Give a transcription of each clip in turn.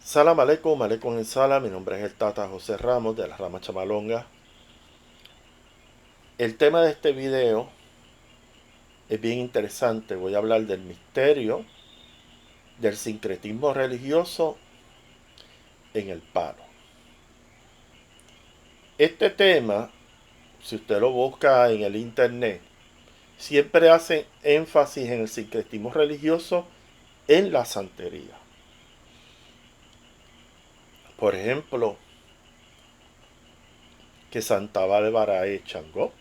Salam aleikum, aleikum salam. Mi nombre es el Tata José Ramos de la Rama Chamalonga. El tema de este video es bien interesante. Voy a hablar del misterio del sincretismo religioso en el palo. Este tema, si usted lo busca en el internet, siempre hace énfasis en el sincretismo religioso en la santería. Por ejemplo, que Santa Bárbara es Changó,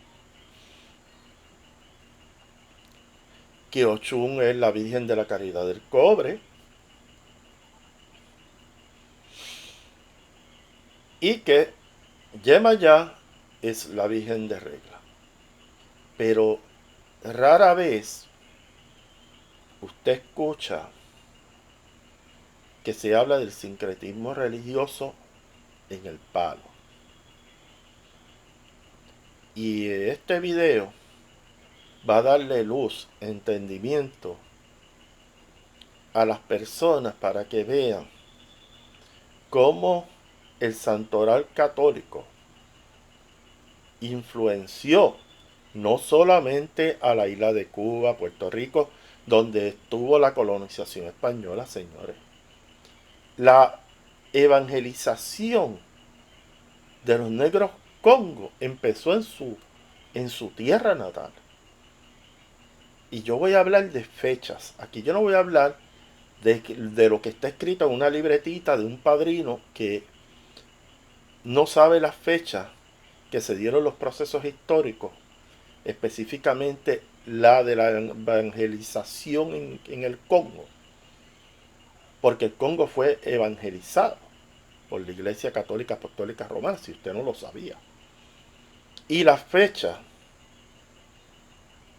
que Ochun es la Virgen de la Caridad del Cobre y que Yemayá es la Virgen de Regla. Pero rara vez usted escucha que se habla del sincretismo religioso en el palo. Y este video va a darle luz, entendimiento a las personas para que vean cómo el santoral católico influenció no solamente a la isla de Cuba, Puerto Rico, donde estuvo la colonización española, señores. La evangelización de los negros Congo empezó en su tierra natal. Y yo voy a hablar de fechas. Aquí yo no voy a hablar de lo que está escrito en una libretita de un padrino que no sabe las fechas que se dieron los procesos históricos, específicamente la de la evangelización en el Congo, porque el Congo fue evangelizado por la Iglesia Católica Apostólica Romana, si usted no lo sabía. Y la fecha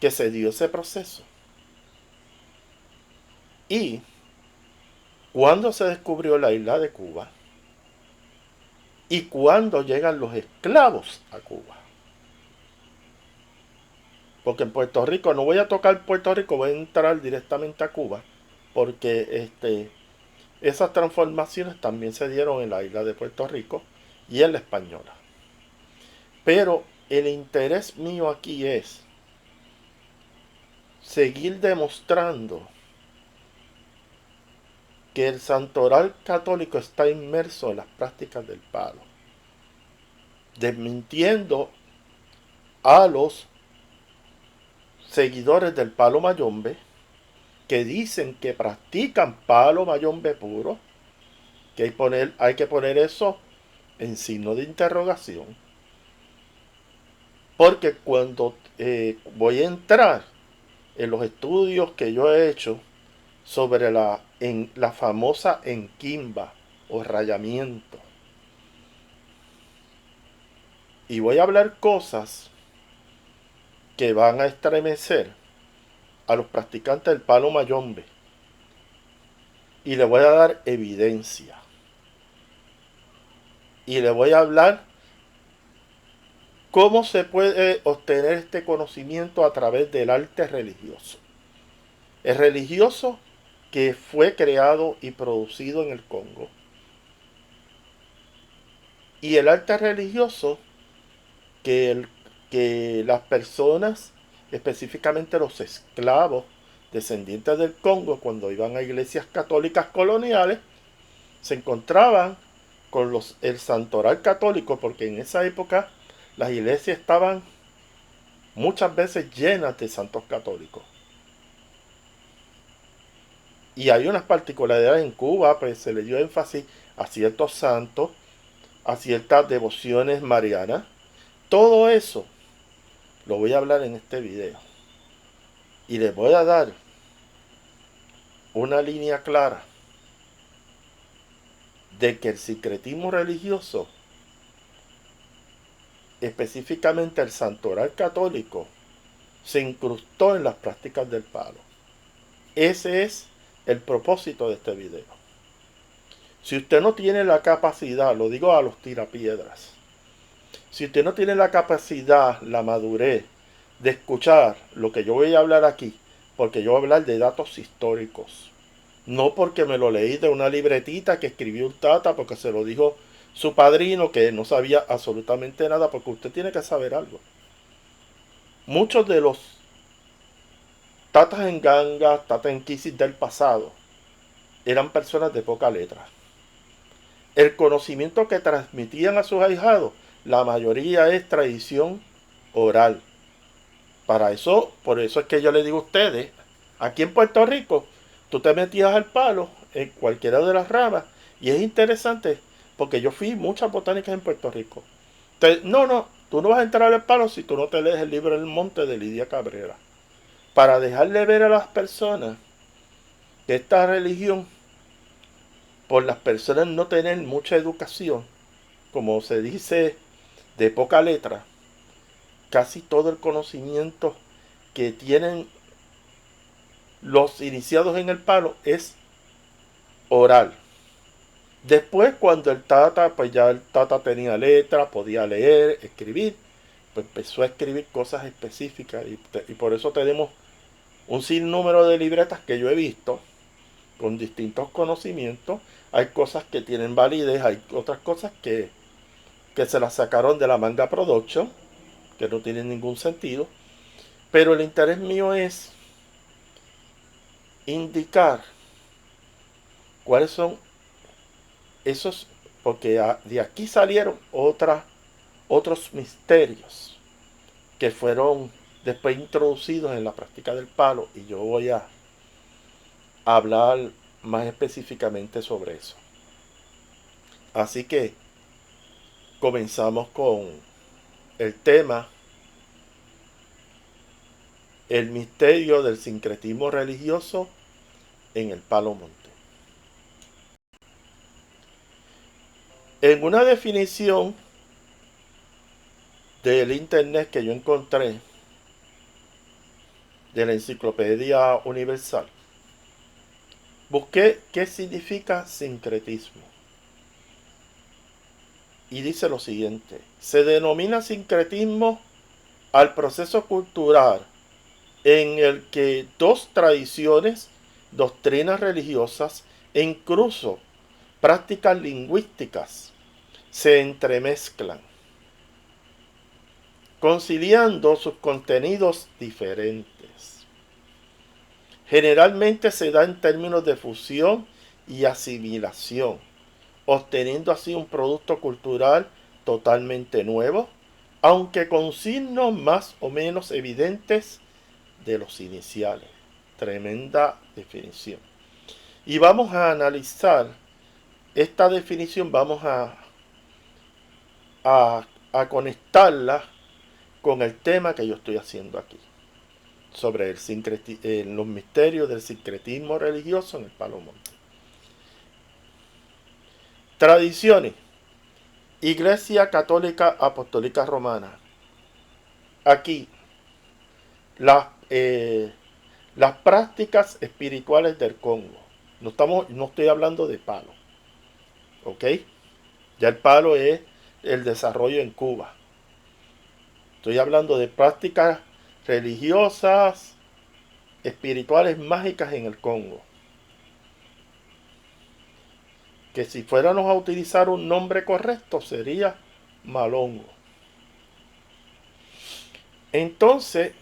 que se dio ese proceso. Y cuando se descubrió la isla de Cuba y cuando llegan los esclavos a Cuba. Porque en Puerto Rico, no voy a tocar Puerto Rico, voy a entrar directamente a Cuba, porque esas transformaciones también se dieron en la isla de Puerto Rico y en la española. Pero el interés mío aquí es seguir demostrando que el santoral católico está inmerso en las prácticas del palo, desmintiendo a los seguidores del palo mayombe que dicen que practican palo mayombe puro, que hay que poner eso en signo de interrogación, porque cuando voy a entrar en los estudios que yo he hecho sobre la famosa enquimba o rayamiento, y voy a hablar cosas que van a estremecer a los practicantes del palo mayombe, y le voy a dar evidencia, y le voy a hablar cómo se puede obtener este conocimiento a través del arte religioso. El religioso que fue creado y producido en el Congo, y el arte religioso que, que las personas, específicamente los esclavos descendientes del Congo, cuando iban a iglesias católicas coloniales, se encontraban con el santoral católico, porque en esa época las iglesias estaban muchas veces llenas de santos católicos. Y hay unas particularidades en Cuba, pues se le dio énfasis a ciertos santos, a ciertas devociones marianas. Todo eso lo voy a hablar en este video. Y les voy a dar una línea clara de que el secretismo religioso, específicamente el santoral católico, se incrustó en las prácticas del palo. Ese es el propósito de este video. Si usted no tiene la capacidad, lo digo a los tirapiedras, si usted no tiene la capacidad, la madurez de escuchar lo que yo voy a hablar aquí, porque yo voy a hablar de datos históricos, No porque me lo leí de una libretita que escribió un tata, porque se lo dijo su padrino, que no sabía absolutamente nada, porque usted tiene que saber algo. Muchos de los tatas en ganga, tatas en crisis del pasado, eran personas de poca letra. El conocimiento que transmitían a sus ahijados, la mayoría es tradición oral. Para eso, por eso es que yo le digo a ustedes, aquí en Puerto Rico, tú te metías al palo en cualquiera de las ramas y es interesante porque yo fui muchas botánicas en Puerto Rico. Entonces, no, tú no vas a entrar al palo si tú no te lees el libro El Monte de Lidia Cabrera. Para dejarle ver a las personas que esta religión, por las personas no tener mucha educación, como se dice, de poca letra, casi todo el conocimiento que tienen los iniciados en el palo es oral. Después, cuando el tata, pues ya el tata tenía letra, podía leer, escribir, pues empezó a escribir cosas específicas y por eso tenemos un sinnúmero de libretas que yo he visto con distintos conocimientos. Hay cosas que tienen validez, hay otras cosas que se las sacaron de la manga production, que no tienen ningún sentido. Pero el interés mío es indicar cuáles son esos, porque de aquí salieron otros misterios que fueron después introducidos en la práctica del palo y yo voy a hablar más específicamente sobre eso. Así que comenzamos con el tema, el misterio del sincretismo religioso en el Palo Monte. En una definición del internet que yo encontré de la Enciclopedia Universal, busqué qué significa sincretismo. Y dice lo siguiente: se denomina sincretismo al proceso cultural en el que dos tradiciones, doctrinas religiosas e incluso prácticas lingüísticas se entremezclan, conciliando sus contenidos diferentes. Generalmente se da en términos de fusión y asimilación, obteniendo así un producto cultural totalmente nuevo, aunque con signos más o menos evidentes de los iniciales. Tremenda definición. Y vamos a analizar esta definición, vamos a conectarla con el tema que yo estoy haciendo aquí, sobre los misterios del sincretismo religioso en el Palo Monte. Tradiciones. Iglesia Católica Apostólica Romana. Aquí, las, eh, las prácticas espirituales del Congo. No estoy hablando de palo, ¿ok? Ya el palo es el desarrollo en Cuba. Estoy hablando de prácticas religiosas, espirituales, mágicas en el Congo. Que si fuéramos a utilizar un nombre correcto sería Malongo. Entonces,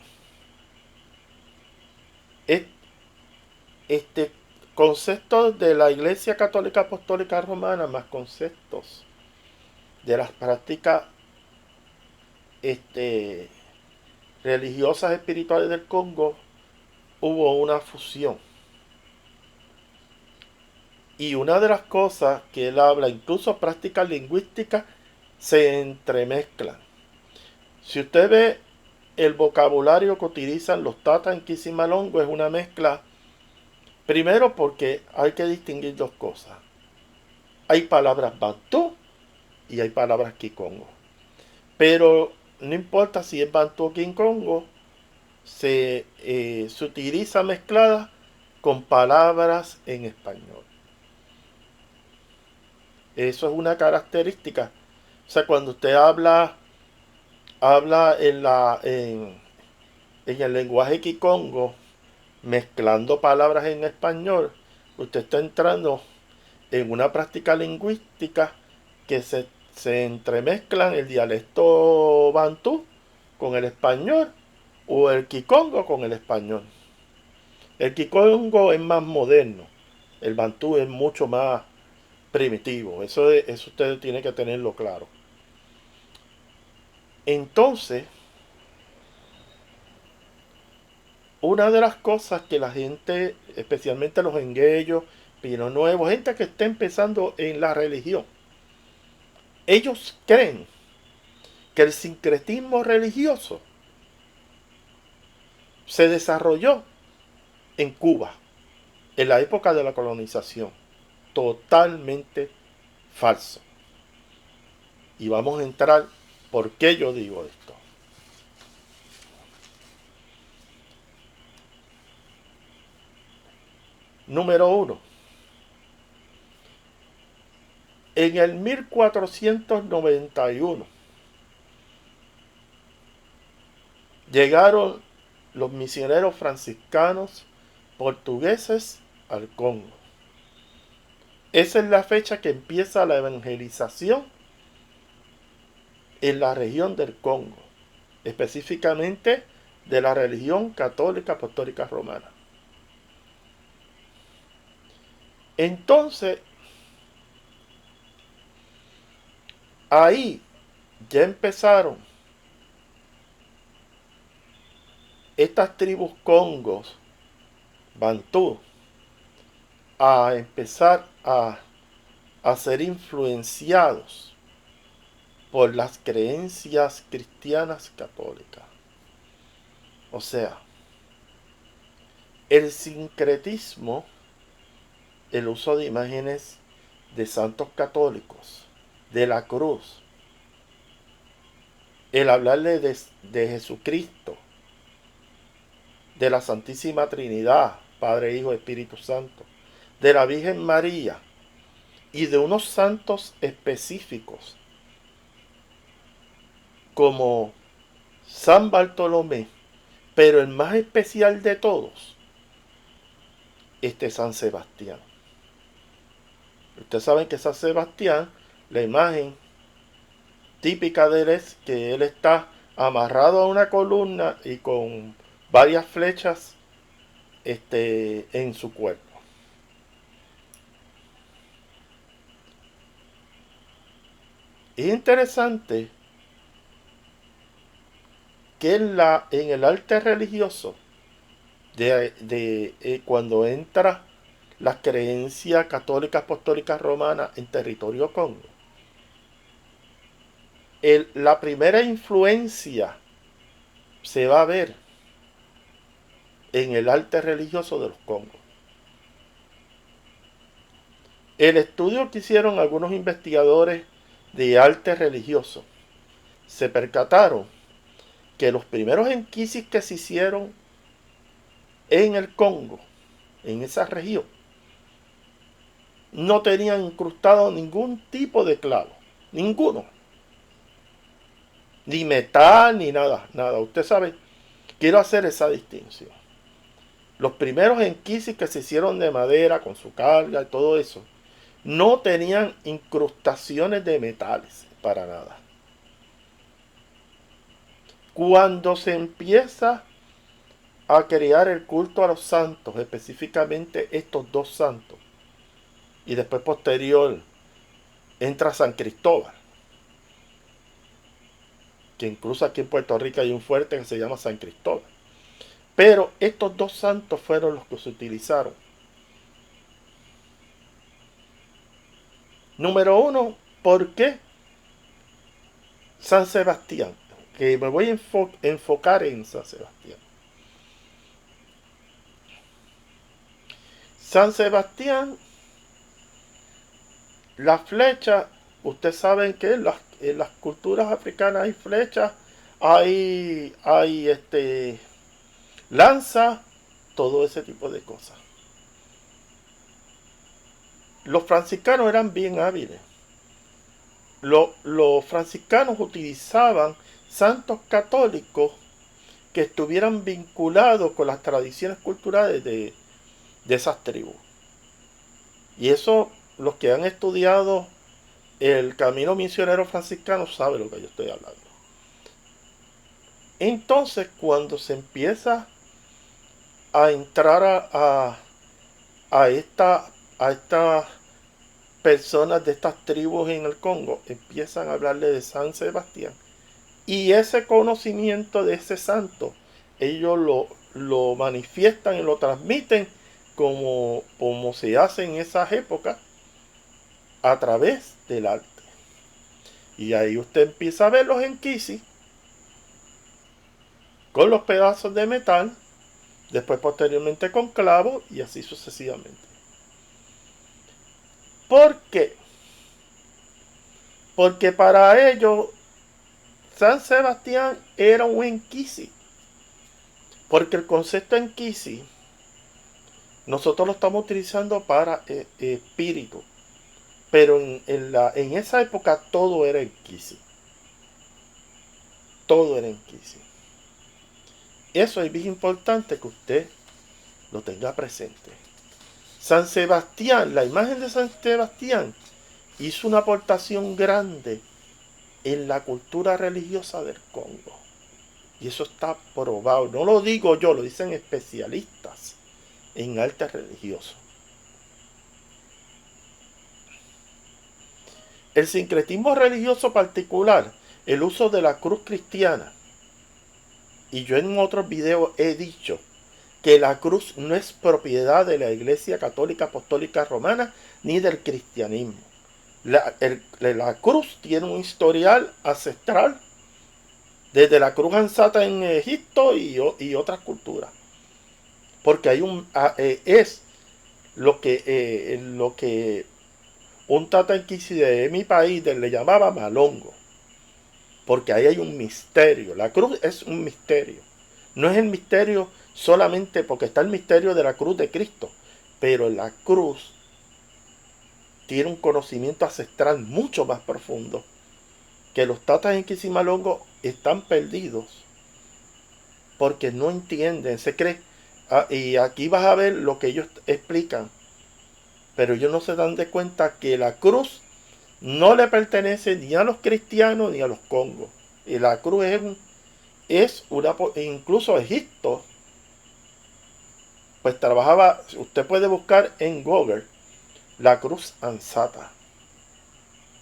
este concepto de la Iglesia Católica Apostólica Romana más conceptos de las prácticas este, religiosas espirituales del Congo, hubo una fusión. Y una de las cosas que él habla, incluso prácticas lingüísticas, se entremezclan. Si usted ve el vocabulario que utilizan los Tata en Kisimalongo, es una mezcla. Primero porque hay que distinguir dos cosas. Hay palabras bantú y hay palabras kikongo. Pero no importa si es bantú o kikongo, se utiliza mezclada con palabras en español. Eso es una característica. O sea, cuando usted habla en el lenguaje kikongo, mezclando palabras en español, usted está entrando en una práctica lingüística que se entremezclan el dialecto bantú con el español o el kikongo con el español. El kikongo es más moderno, el bantú es mucho más primitivo, eso usted tiene que tenerlo claro. Entonces, una de las cosas que la gente, especialmente los enguellos, pino nuevos, gente que está empezando en la religión, ellos creen que el sincretismo religioso se desarrolló en Cuba, en la época de la colonización. Totalmente falso. Y vamos a entrar por qué yo digo esto. Número 1. En el 1491 llegaron los misioneros franciscanos portugueses al Congo. Esa es la fecha que empieza la evangelización en la región del Congo, específicamente de la religión católica apostólica romana. Entonces, ahí ya empezaron estas tribus congos, bantú, a empezar a ser influenciados por las creencias cristianas católicas. O sea, el sincretismo, el uso de imágenes de santos católicos, de la cruz, el hablarle de Jesucristo, de la Santísima Trinidad, Padre, Hijo, Espíritu Santo, de la Virgen María y de unos santos específicos como San Bartolomé, pero el más especial de todos, San Sebastián. Ustedes saben que San Sebastián, la imagen típica de él es que él está amarrado a una columna y con varias flechas en su cuerpo. Es interesante que en el arte religioso, cuando entra las creencias católicas apostólicas romanas en territorio Congo, la primera influencia se va a ver en el arte religioso de los Congos. El estudio que hicieron algunos investigadores de arte religioso se percataron que los primeros enquisis que se hicieron en el Congo, en esa región, no tenían incrustado ningún tipo de clavo, ninguno, ni metal, ni nada, nada. Usted sabe, quiero hacer esa distinción. Los primeros enquisis que se hicieron de madera, con su carga y todo eso, no tenían incrustaciones de metales, para nada. Cuando se empieza a crear el culto a los santos, específicamente estos dos santos, y después posterior entra San Cristóbal, que incluso aquí en Puerto Rico hay un fuerte que se llama San Cristóbal. Pero estos dos santos fueron los que se utilizaron. Número 1, ¿por qué San Sebastián? Que me voy a enfocar en San Sebastián. San Sebastián, la flecha, ustedes saben que en las culturas africanas hay flechas, hay lanza, todo ese tipo de cosas. Los franciscanos eran bien hábiles. Los franciscanos utilizaban santos católicos que estuvieran vinculados con las tradiciones culturales de esas tribus. Y eso, los que han estudiado el camino misionero franciscano saben lo que yo estoy hablando. Entonces, cuando se empieza a entrar a estas personas de estas tribus en el Congo, empiezan a hablarle de San Sebastián. Y ese conocimiento de ese santo, ellos lo manifiestan y lo transmiten como se hace en esas épocas a través del arte. Y ahí usted empieza a ver los enquisis con los pedazos de metal, después posteriormente con clavos y así sucesivamente. ¿Por qué? Porque para ellos San Sebastián era un enquisi. Porque el concepto enquisi nosotros lo estamos utilizando para espíritu. Pero en esa época todo era enquisi. Todo era enquisi. Eso es bien importante que usted lo tenga presente. San Sebastián, la imagen de San Sebastián, hizo una aportación grande en la cultura religiosa del Congo. Y eso está probado. No lo digo yo, lo dicen especialistas en arte religioso. El sincretismo religioso particular, el uso de la cruz cristiana. Y yo en otros videos he dicho que la cruz no es propiedad de la Iglesia Católica Apostólica Romana ni del cristianismo. La cruz tiene un historial ancestral desde la cruz ansata en Egipto y otras culturas. Porque hay es lo que un tata inquisidor de mi país le llamaba malongo. Porque ahí hay un misterio. La cruz es un misterio. No es el misterio solamente porque está el misterio de la cruz de Cristo. Pero la cruz tiene un conocimiento ancestral mucho más profundo. Que los tatas en Quisimalongo están perdidos. Porque no entienden, se cree. Y aquí vas a ver lo que ellos explican. Pero ellos no se dan de cuenta que la cruz no le pertenece ni a los cristianos ni a los congos. Y la cruz es una... Incluso Egipto, pues trabajaba... Usted puede buscar en Google la cruz ansata.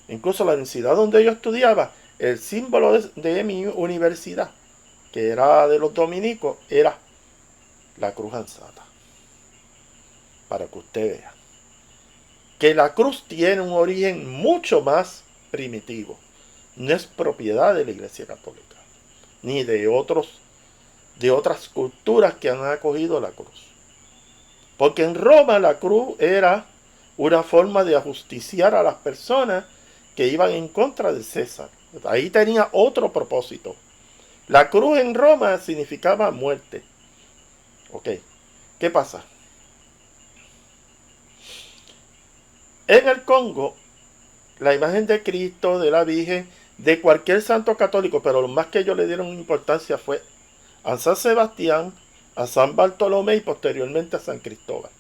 Incluso la universidad donde yo estudiaba, el símbolo de mi universidad, que era de los dominicos, era la cruz ansata. Para que usted vea que la cruz tiene un origen mucho más primitivo. No es propiedad de la Iglesia Católica, ni de otras culturas que han acogido la cruz. Porque en Roma la cruz era una forma de ajusticiar a las personas que iban en contra de César. Ahí tenía otro propósito. La cruz en Roma significaba muerte. Ok, ¿qué pasa? En el Congo, la imagen de Cristo, de la Virgen, de cualquier santo católico, pero lo más que ellos le dieron importancia fue a San Sebastián, a San Bartolomé y posteriormente a San Cristóbal.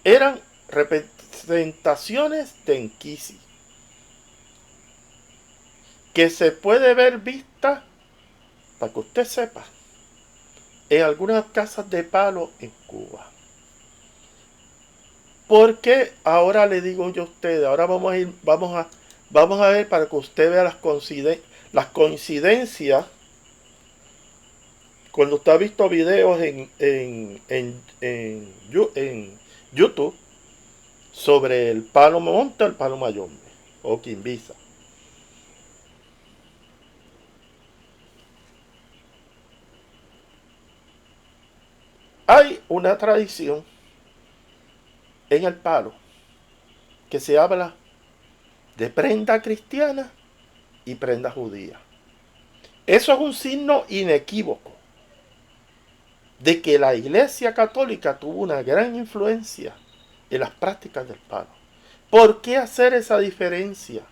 Eran representaciones de enquisi que se puede ver vista, para que usted sepa, en algunas casas de palo en Cuba. Porque ahora le digo yo a ustedes, ahora vamos a ver para que usted vea las coincidencias cuando usted ha visto videos en YouTube sobre el palo monte, el palo mayombe o quimbisa. Hay una tradición en el palo que se habla de prenda cristiana y prenda judía. Eso es un signo inequívoco de que la Iglesia Católica tuvo una gran influencia en las prácticas del palo. ¿Por qué hacer esa diferencia?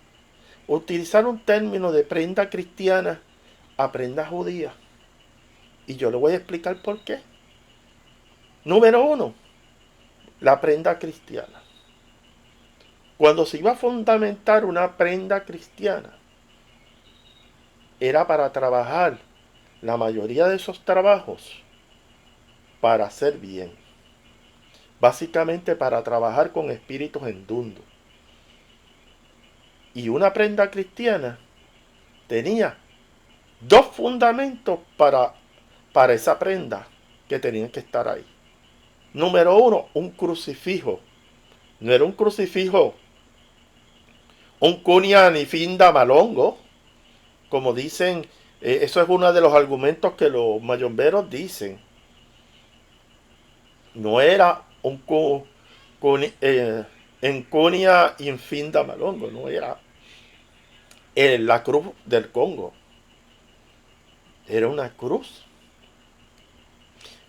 Utilizar un término de prenda cristiana a prenda judía. Y yo le voy a explicar por qué. Número uno, la prenda cristiana. Cuando se iba a fundamentar una prenda cristiana, era para trabajar la mayoría de esos trabajos para hacer bien. Básicamente para trabajar con espíritus endundos. Y una prenda cristiana tenía dos fundamentos para esa prenda que tenían que estar ahí. Número uno, un crucifijo. No era un crucifijo, un cunia ni finda malongo, como dicen. Eso es uno de los argumentos que los mayomberos dicen. No era un en cunia infinda malongo, no era la cruz del Congo. Era una cruz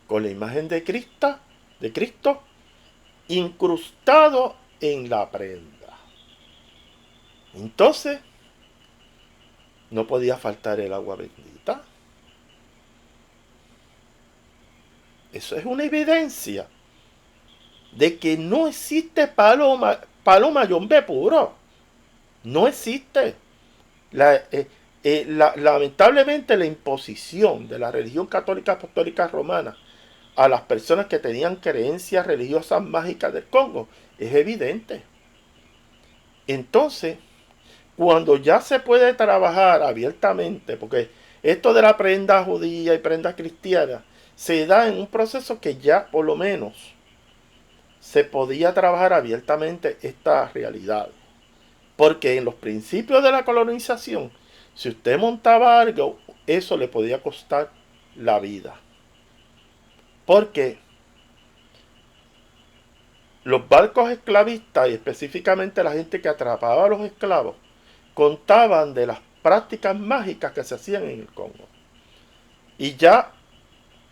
con la imagen de Cristo incrustado en la prenda. Entonces, no podía faltar el agua bendita. Eso es una evidencia de que no existe palo mayombe puro. No existe. Lamentablemente la imposición de la religión católica apostólica romana a las personas que tenían creencias religiosas mágicas del Congo es evidente. Entonces, cuando ya se puede trabajar abiertamente, porque esto de la prenda judía y prenda cristiana se da en un proceso que ya por lo menos se podía trabajar abiertamente esta realidad. Porque en los principios de la colonización, si usted montaba algo, eso le podía costar la vida. Porque los barcos esclavistas, y específicamente la gente que atrapaba a los esclavos, contaban de las prácticas mágicas que se hacían en el Congo. Y ya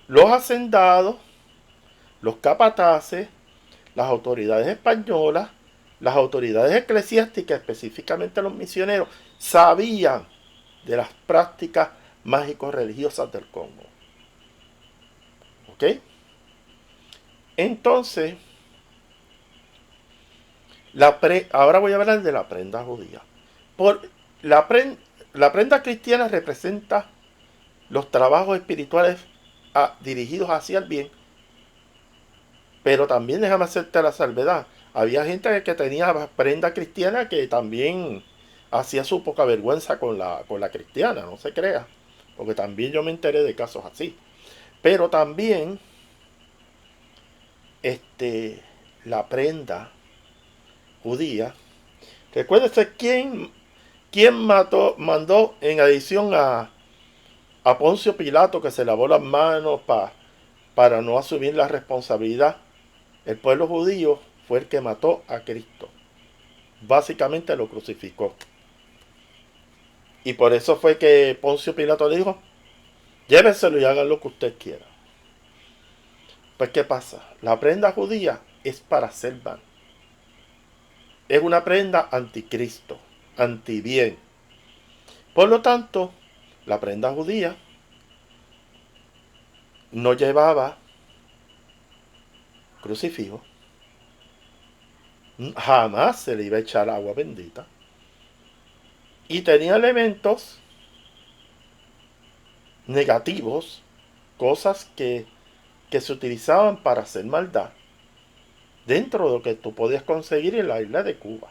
los hacendados, los capataces, las autoridades españolas, las autoridades eclesiásticas, específicamente los misioneros, sabían de las prácticas mágico-religiosas del Congo. ¿Ok? Entonces, ahora voy a hablar de la prenda judía. La prenda cristiana representa los trabajos espirituales dirigidos hacia el bien, pero también déjame hacerte la salvedad. Había gente que tenía prenda cristiana que también hacía su poca vergüenza con la cristiana, no se crea, porque también yo me enteré de casos así. Pero también la prenda judía, recuérdese quién mandó en adición a Poncio Pilato que se lavó las manos para no asumir la responsabilidad. El pueblo judío fue el que mató a Cristo. Básicamente lo crucificó. Y por eso fue que Poncio Pilato dijo, llévenselo y hagan lo que usted quiera. Pues ¿qué pasa? La prenda judía es para hacer mal. Es una prenda anticristo, anti-bien. Por lo tanto, la prenda judía no llevaba crucifijo. Jamás se le iba a echar agua bendita. Y tenía elementos negativos, cosas que se utilizaban para hacer maldad, dentro de lo que tú podías conseguir en la isla de Cuba.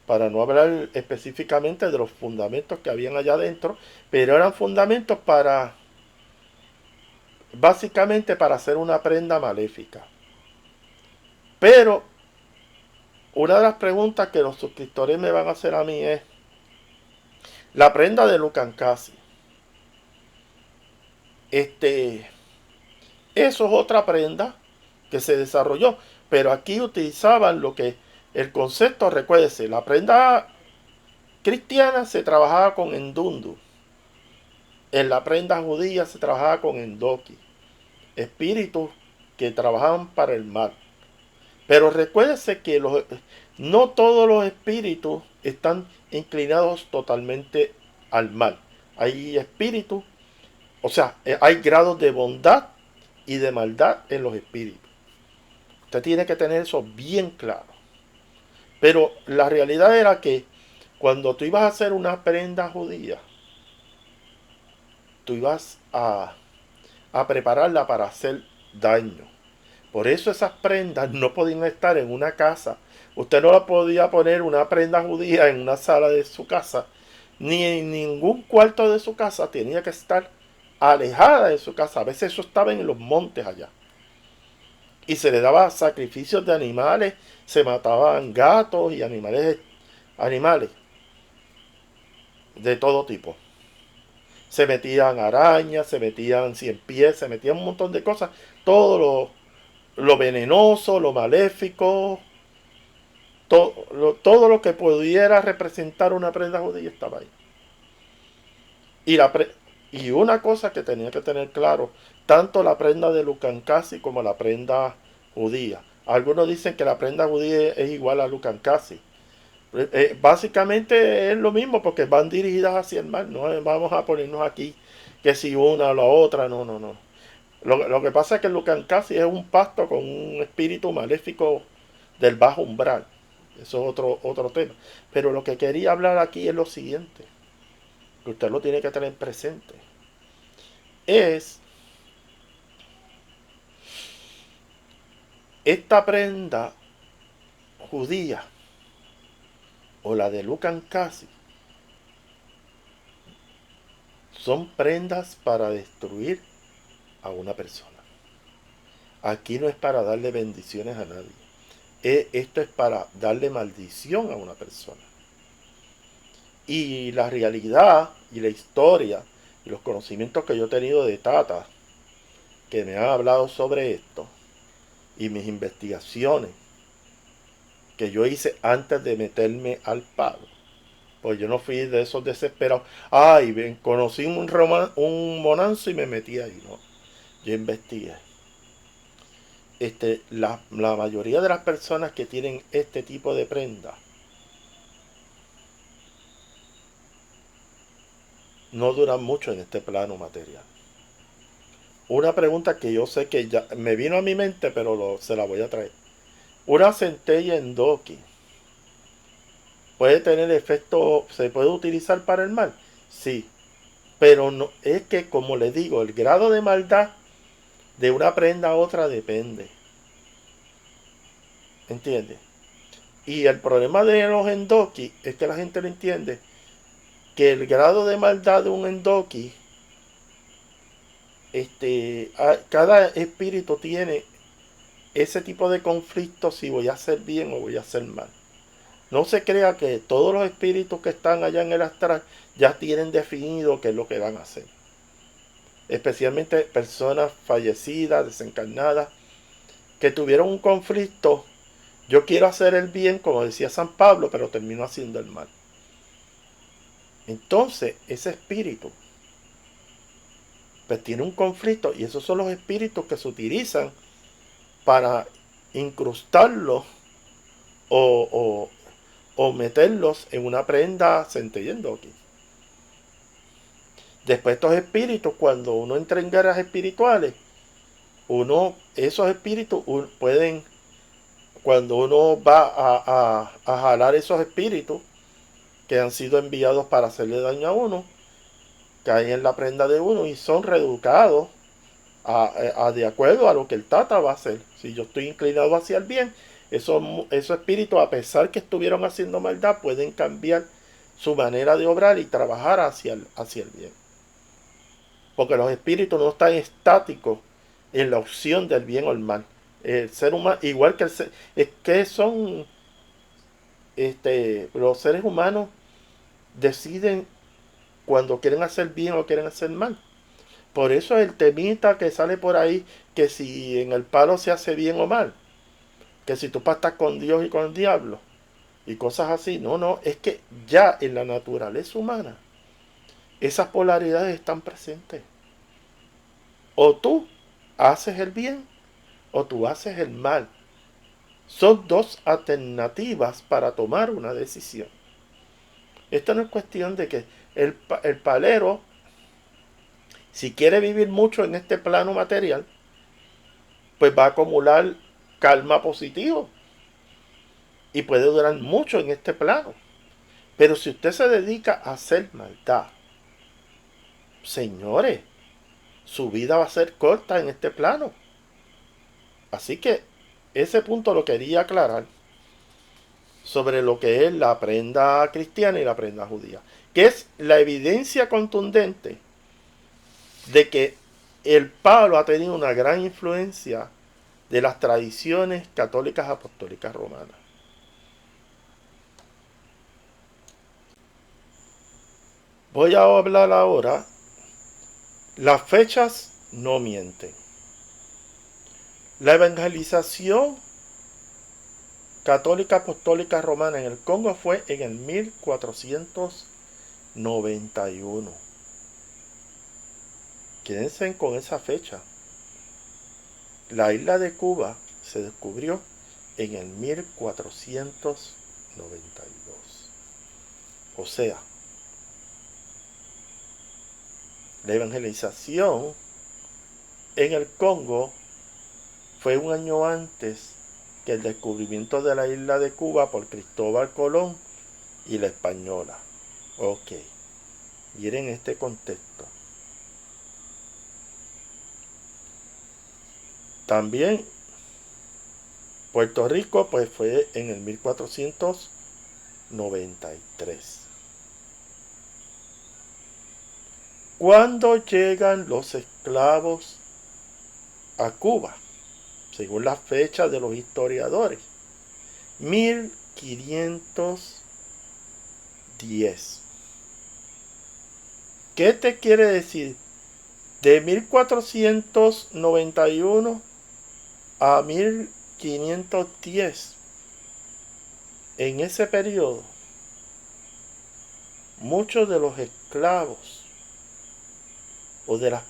Para no hablar específicamente de los fundamentos que habían allá adentro, pero eran fundamentos básicamente para hacer una prenda maléfica. Pero una de las preguntas que los suscriptores me van a hacer a mí es, la prenda de Lucancasi, eso es otra prenda que se desarrolló, pero aquí utilizaban el concepto, recuérdese, la prenda cristiana se trabajaba con endundu, en la prenda judía se trabajaba con endoki, espíritus que trabajaban para el mal. Pero recuérdese que no todos los espíritus están inclinados totalmente al mal. Hay espíritus, o sea, hay grados de bondad y de maldad en los espíritus. Usted tiene que tener eso bien claro. Pero la realidad era que cuando tú ibas a hacer una prenda judía, tú ibas a prepararla para hacer daño. Por eso esas prendas no podían estar en una casa. Usted no la podía poner una prenda judía en una sala de su casa, ni en ningún cuarto de su casa. Tenía que estar alejada de su casa. A veces eso estaba en los montes allá. Y se le daba sacrificios de animales, se mataban gatos y animales de todo tipo. Se metían arañas, se metían cien pies, se metían un montón de cosas. Todo lo venenoso, lo maléfico, todo lo que pudiera representar una prenda judía estaba ahí. Y, y una cosa que tenía que tener claro, tanto la prenda de Lucancasi como la prenda judía. Algunos dicen que la prenda judía es igual a Lucancasi. Básicamente es lo mismo porque van dirigidas hacia el mal. No vamos a ponernos aquí que si una o la otra, no, no, no. Lo que pasa es que el Lucancasi es un pacto con un espíritu maléfico del bajo umbral. Eso es otro tema. Pero lo que quería hablar aquí es lo siguiente, que usted lo tiene que tener presente. Es esta prenda judía o la de Lucancasi son prendas para destruir a una persona. Aquí no es para darle bendiciones a nadie. Esto es para darle maldición a una persona. Y la realidad y la historia y los conocimientos que yo he tenido de Tata, que me han hablado sobre esto, y mis investigaciones que yo hice antes de meterme al palo, pues yo no fui de esos desesperados. Ay, bien, conocí un monanzo y me metí ahí, no. Yo investigué. La mayoría de las personas que tienen este tipo de prenda no duran mucho en este plano material. Una pregunta que yo sé que ya me vino a mi mente, pero se la voy a traer. Una centella en Doki puede tener efecto, se puede utilizar para el mal, sí, pero no es que, como le digo, el grado de maldad de una prenda a otra depende, ¿entiende? Y el problema de los endoki es que la gente no entiende que el grado de maldad de un endoki, cada espíritu tiene ese tipo de conflicto si voy a hacer bien o voy a hacer mal. No se crea que todos los espíritus que están allá en el astral ya tienen definido qué es lo que van a hacer. Especialmente personas fallecidas, desencarnadas, que tuvieron un conflicto. Yo quiero hacer el bien, como decía San Pablo, pero termino haciendo el mal. Entonces, ese espíritu pues tiene un conflicto, y esos son los espíritus que se utilizan para incrustarlos o, o meterlos en una prenda centellando aquí. Después estos espíritus, cuando uno entra en guerras espirituales, esos espíritus pueden, cuando uno va a jalar esos espíritus que han sido enviados para hacerle daño a uno, caen en la prenda de uno y son reeducados de acuerdo a lo que el Tata va a hacer. Si yo estoy inclinado hacia el bien, esos espíritus, a pesar que estuvieron haciendo maldad, pueden cambiar su manera de obrar y trabajar hacia el bien. Porque los espíritus no están estáticos en la opción del bien o el mal. El ser humano, igual que el ser, es que son, los seres humanos deciden cuando quieren hacer bien o quieren hacer mal. Por eso el temita que sale por ahí, que si en el palo se hace bien o mal, que si tú pastas con Dios y con el diablo, y cosas así. No, no, es que ya en la naturaleza humana esas polaridades están presentes. O tú haces el bien o tú haces el mal. Son dos alternativas para tomar una decisión. Esto no es cuestión de que el palero, si quiere vivir mucho en este plano material, pues va a acumular karma positivo. y puede durar mucho en este plano. Pero si usted se dedica a hacer maldad, señores, su vida va a ser corta en este plano. Así que ese punto lo quería aclarar sobre lo que es la prenda cristiana y la prenda judía, que es la evidencia contundente de que el palo ha tenido una gran influencia de las tradiciones católicas apostólicas romanas. Voy a hablar ahora, las fechas no mienten. La evangelización católica apostólica romana en el Congo fue en el 1491. Quédense con esa fecha. La isla de Cuba se descubrió en el 1492. O sea, la evangelización en el Congo fue un año antes que el descubrimiento de la isla de Cuba por Cristóbal Colón y la española. Ok, miren este contexto. También Puerto Rico pues fue en el 1493. ¿Cuándo llegan los esclavos a Cuba? Según la fecha de los historiadores, 1510. ¿Qué te quiere decir? De 1491 a 1510. En ese periodo, muchos de los esclavos o de las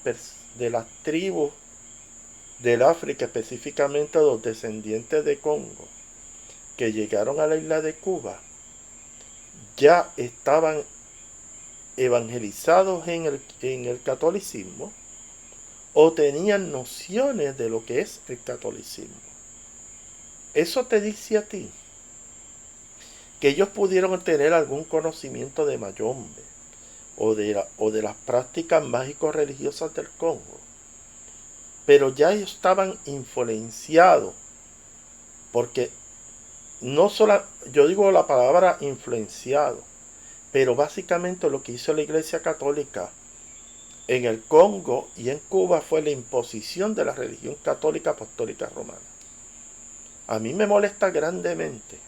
tribus del África, específicamente los descendientes de Congo, que llegaron a la isla de Cuba, ya estaban evangelizados en el catolicismo o tenían nociones de lo que es el catolicismo. Eso te dice a ti que ellos pudieron tener algún conocimiento de Mayombe o de las prácticas mágico-religiosas del Congo, pero ya ellos estaban influenciados, porque no solo, yo digo la palabra influenciado, pero básicamente lo que hizo la Iglesia Católica en el Congo y en Cuba fue la imposición de la religión católica apostólica romana. A mí me molesta grandemente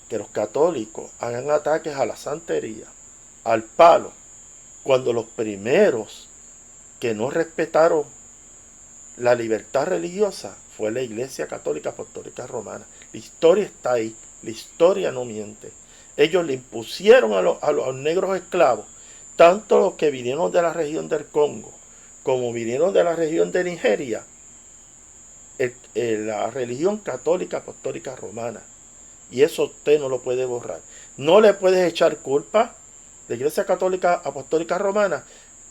que los católicos hagan ataques a la santería, al palo, cuando los primeros que no respetaron la libertad religiosa fue la Iglesia Católica Apostólica Romana. La historia está ahí, la historia no miente. Ellos le impusieron a los negros esclavos, tanto los que vinieron de la región del Congo como vinieron de la región de Nigeria, la religión católica apostólica romana. Y eso usted no lo puede borrar. No le puedes echar culpa. La Iglesia Católica Apostólica Romana,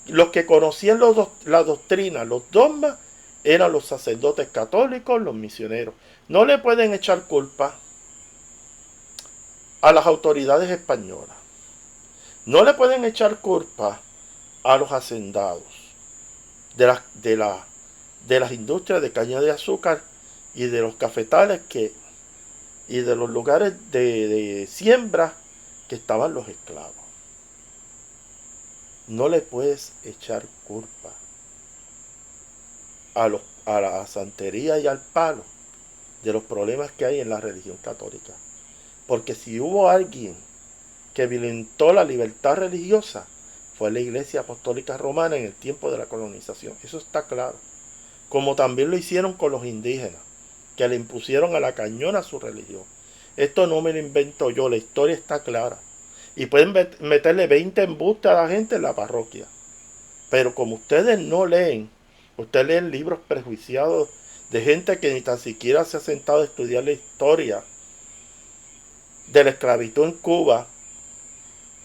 los que conocían la doctrina, los dogmas, eran los sacerdotes católicos, los misioneros. No le pueden echar culpa a las autoridades españolas. No le pueden echar culpa a los hacendados de las industrias de caña de azúcar y de los cafetales y de los lugares de siembra que estaban los esclavos. No le puedes echar culpa a la santería y al palo de los problemas que hay en la religión católica. Porque si hubo alguien que violentó la libertad religiosa, fue la Iglesia Apostólica Romana en el tiempo de la colonización. Eso está claro. Como también lo hicieron con los indígenas, que le impusieron a la cañona su religión. Esto no me lo invento yo, la historia está clara. Y pueden meterle 20 embustes a la gente en la parroquia. Pero como ustedes no leen, ustedes leen libros prejuiciados de gente que ni tan siquiera se ha sentado a estudiar la historia de la esclavitud en Cuba,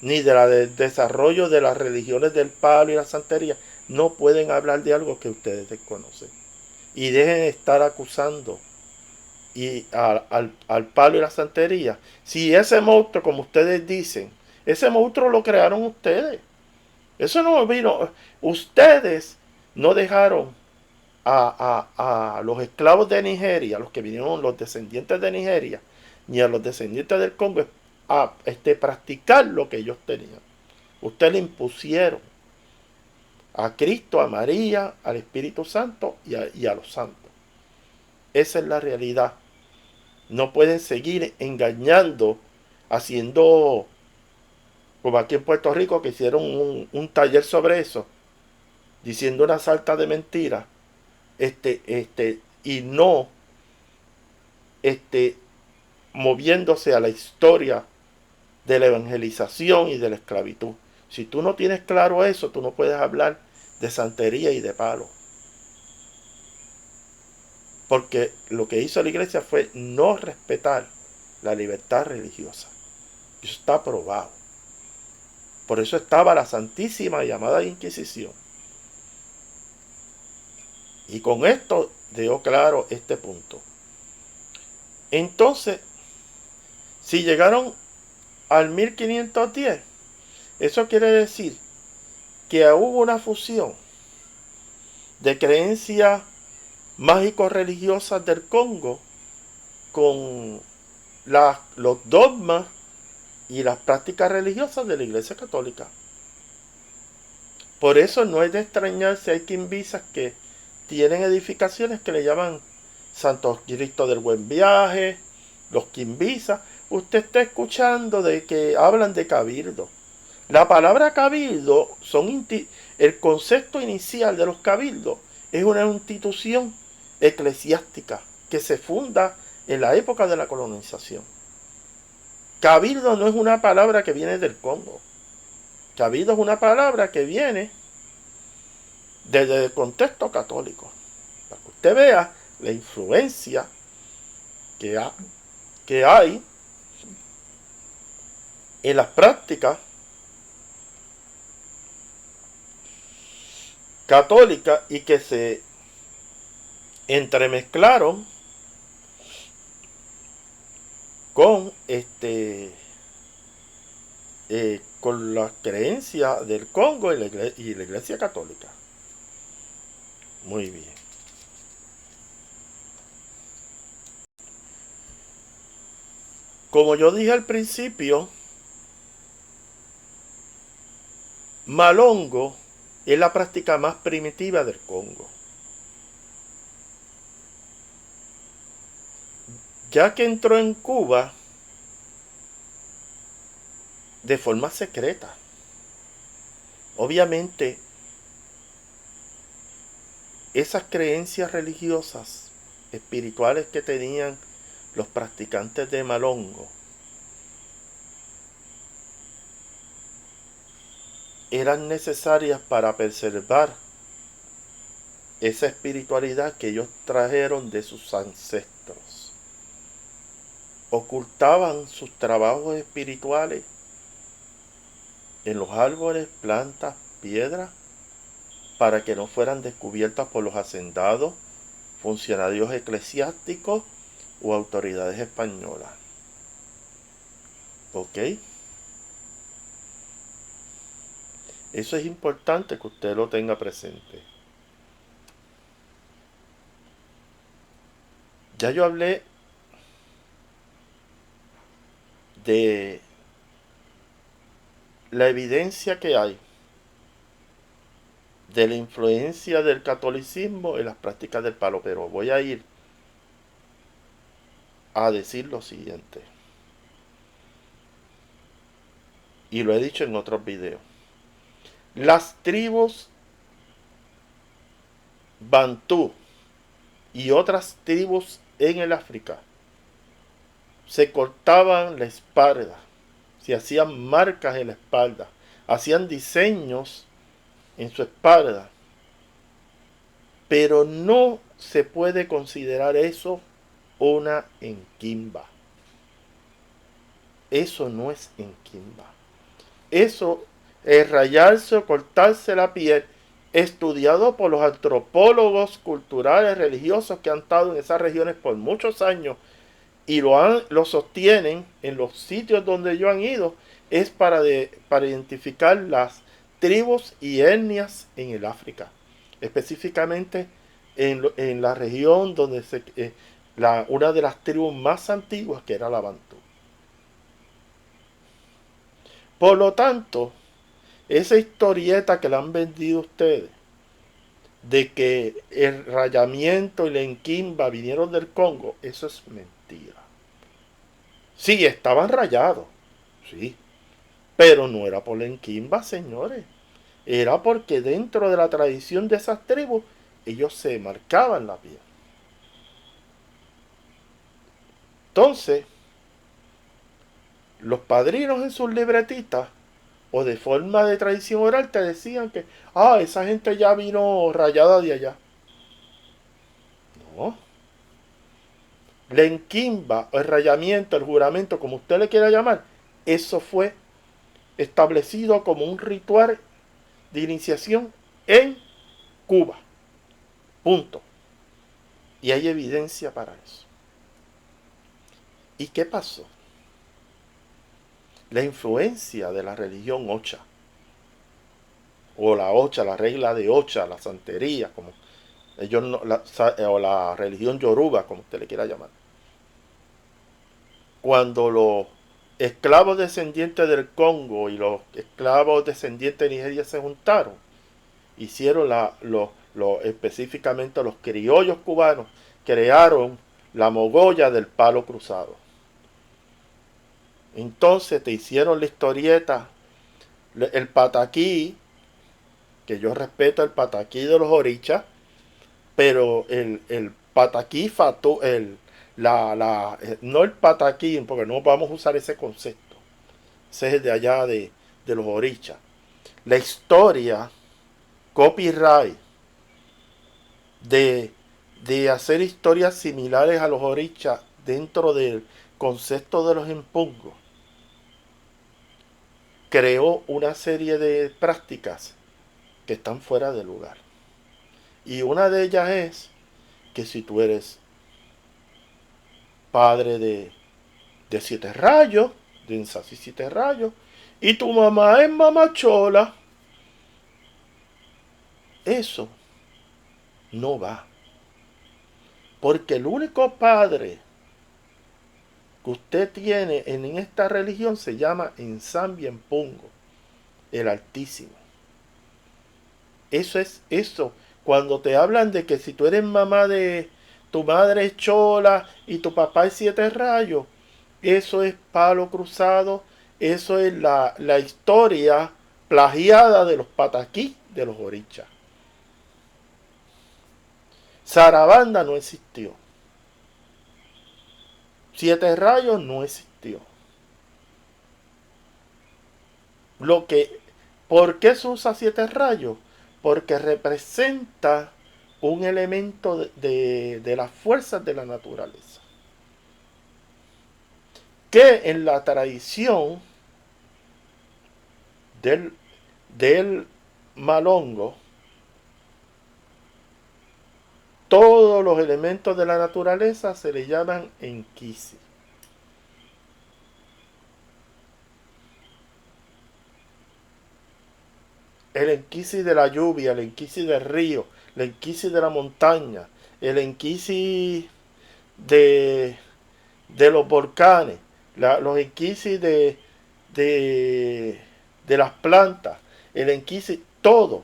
ni del desarrollo de las religiones del palo y la santería, no pueden hablar de algo que ustedes desconocen. Y dejen de estar acusando y al palo y la santería. Si ese monstruo, como ustedes dicen, ese monstruo lo crearon ustedes. Eso no vino. Ustedes no dejaron a los esclavos de Nigeria, los que vinieron, los descendientes de Nigeria, ni a los descendientes del Congo, a practicar lo que ellos tenían. Ustedes le impusieron a Cristo, a María, al Espíritu Santo y a los santos. Esa es la realidad. No pueden seguir engañando, haciendo, como aquí en Puerto Rico, que hicieron un taller sobre eso, diciendo una salta de mentiras, y no este, moviéndose a la historia de la evangelización y de la esclavitud. Si tú no tienes claro eso, tú no puedes hablar de santería y de palo. Porque lo que hizo la iglesia fue no respetar la libertad religiosa. Eso está probado. Por eso estaba la Santísima llamada Inquisición. Y con esto dejo claro este punto. Entonces, si llegaron al 1510, eso quiere decir que hubo una fusión de creencias mágico-religiosas del Congo con los dogmas y las prácticas religiosas de la Iglesia Católica. Por eso no es de extrañar si hay quimbisas que tienen edificaciones que le llaman Santo Cristo del Buen Viaje, los quimbisas. Usted está escuchando de que hablan de cabildo. La palabra cabildo el concepto inicial de los cabildos es una institución eclesiástica que se funda en la época de la colonización. Cabildo no es una palabra que viene del Congo. Cabildo es una palabra que viene desde el contexto católico. Para que usted vea la influencia que hay en las prácticas católicas y que se entremezclaron con con las creencias del Congo y la Iglesia Católica. Muy bien. Como yo dije al principio, Malongo es la práctica más primitiva del Congo, ya que entró en Cuba de forma secreta. Obviamente, esas creencias religiosas, espirituales que tenían los practicantes de Malongo, eran necesarias para preservar esa espiritualidad que ellos trajeron de sus ancestros. Ocultaban sus trabajos espirituales en los árboles, plantas, piedras, para que no fueran descubiertas por los hacendados, funcionarios eclesiásticos o autoridades españolas. ¿Ok? Eso es importante que usted lo tenga presente. Ya yo hablé de la evidencia que hay de la influencia del catolicismo en las prácticas del palo, pero voy a ir a decir lo siguiente. Y lo he dicho en otros videos. Las tribus Bantú y otras tribus en el África se cortaban la espalda, se hacían marcas en la espalda, hacían diseños en su espalda, pero no se puede considerar eso una enquimba. Eso no es enquimba. Eso es rayarse o cortarse la piel estudiado por los antropólogos culturales religiosos que han estado en esas regiones por muchos años y lo sostienen en los sitios donde ellos han ido, es para identificar las tribus y etnias en el África, específicamente en la región donde una de las tribus más antiguas, que era la Bantú. Por lo tanto, esa historieta que le han vendido ustedes, de que el rayamiento y la enquimba vinieron del Congo, eso es mentira. Sí, estaban rayados, sí, pero no era por la enquimba, señores. Era porque dentro de la tradición de esas tribus, ellos se marcaban la piel. Entonces, los padrinos en sus libretitas o de forma de tradición oral te decían que, esa gente ya vino rayada de allá. No. La enquimba, el rayamiento, el juramento, como usted le quiera llamar, eso fue establecido como un ritual de iniciación en Cuba. Punto. Y hay evidencia para eso. ¿Y qué pasó? La influencia de la religión Ocha, o la Ocha, la regla de Ocha, la santería, como ellos no, o la religión Yoruba, como usted le quiera llamar. Cuando los esclavos descendientes del Congo y los esclavos descendientes de Nigeria se juntaron, hicieron específicamente los criollos cubanos, crearon la mogolla del palo cruzado. Entonces te hicieron la historieta, el pataquí, que yo respeto el pataquí de los orichas, pero el pataquí no el pataquí, porque no vamos a usar ese concepto, ese es de allá de los orichas. La historia, copyright, de hacer historias similares a los orichas dentro del concepto de los empungos, creó una serie de prácticas que están fuera de lugar. Y una de ellas es que si tú eres padre de 7 rayos, de Ensasi 7 rayos, y tu mamá es mamachola, eso no va. Porque el único padre que usted tiene en esta religión se llama Ensambi Empungo, el Altísimo. Eso es eso. Cuando te hablan de que si tú eres mamá de tu madre es chola y tu papá es 7 rayos, eso es palo cruzado, eso es la historia plagiada de los pataquí de los orichas. Sarabanda no existió. 7 rayos no existió. ¿Por qué se usa 7 rayos? Porque representa un elemento de las fuerzas de la naturaleza. Que en la tradición del malongo, todos los elementos de la naturaleza se le llaman enquisi. El enquisi de la lluvia, el enquisi del río, el enquisi de la montaña, el enquisi de los volcanes, los enquisis de las plantas, el enquisi, todo.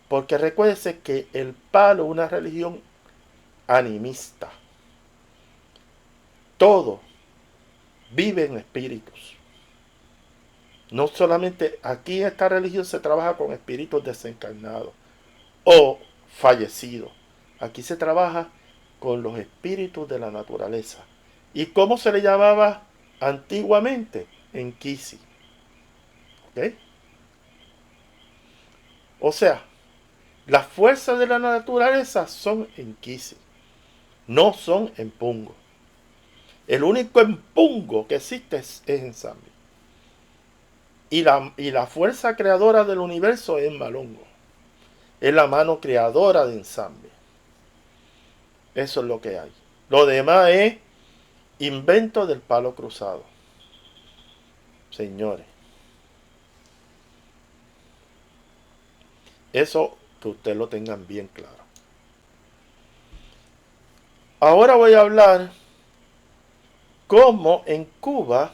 Porque recuérdese que el palo es una religión animista. Todo vive en espíritus. No solamente aquí en esta religión se trabaja con espíritus desencarnados o fallecidos. Aquí se trabaja con los espíritus de la naturaleza. ¿Y cómo se le llamaba antiguamente? Enquisi. ¿Ok? O sea, las fuerzas de la naturaleza son enquisi, no son empungo. El único empungo que existe es Ensambi. Y la fuerza creadora del universo es Malongo. Es la mano creadora de ensamble. Eso es lo que hay. Lo demás es invento del palo cruzado. Señores, eso que ustedes lo tengan bien claro. Ahora voy a hablar cómo en Cuba,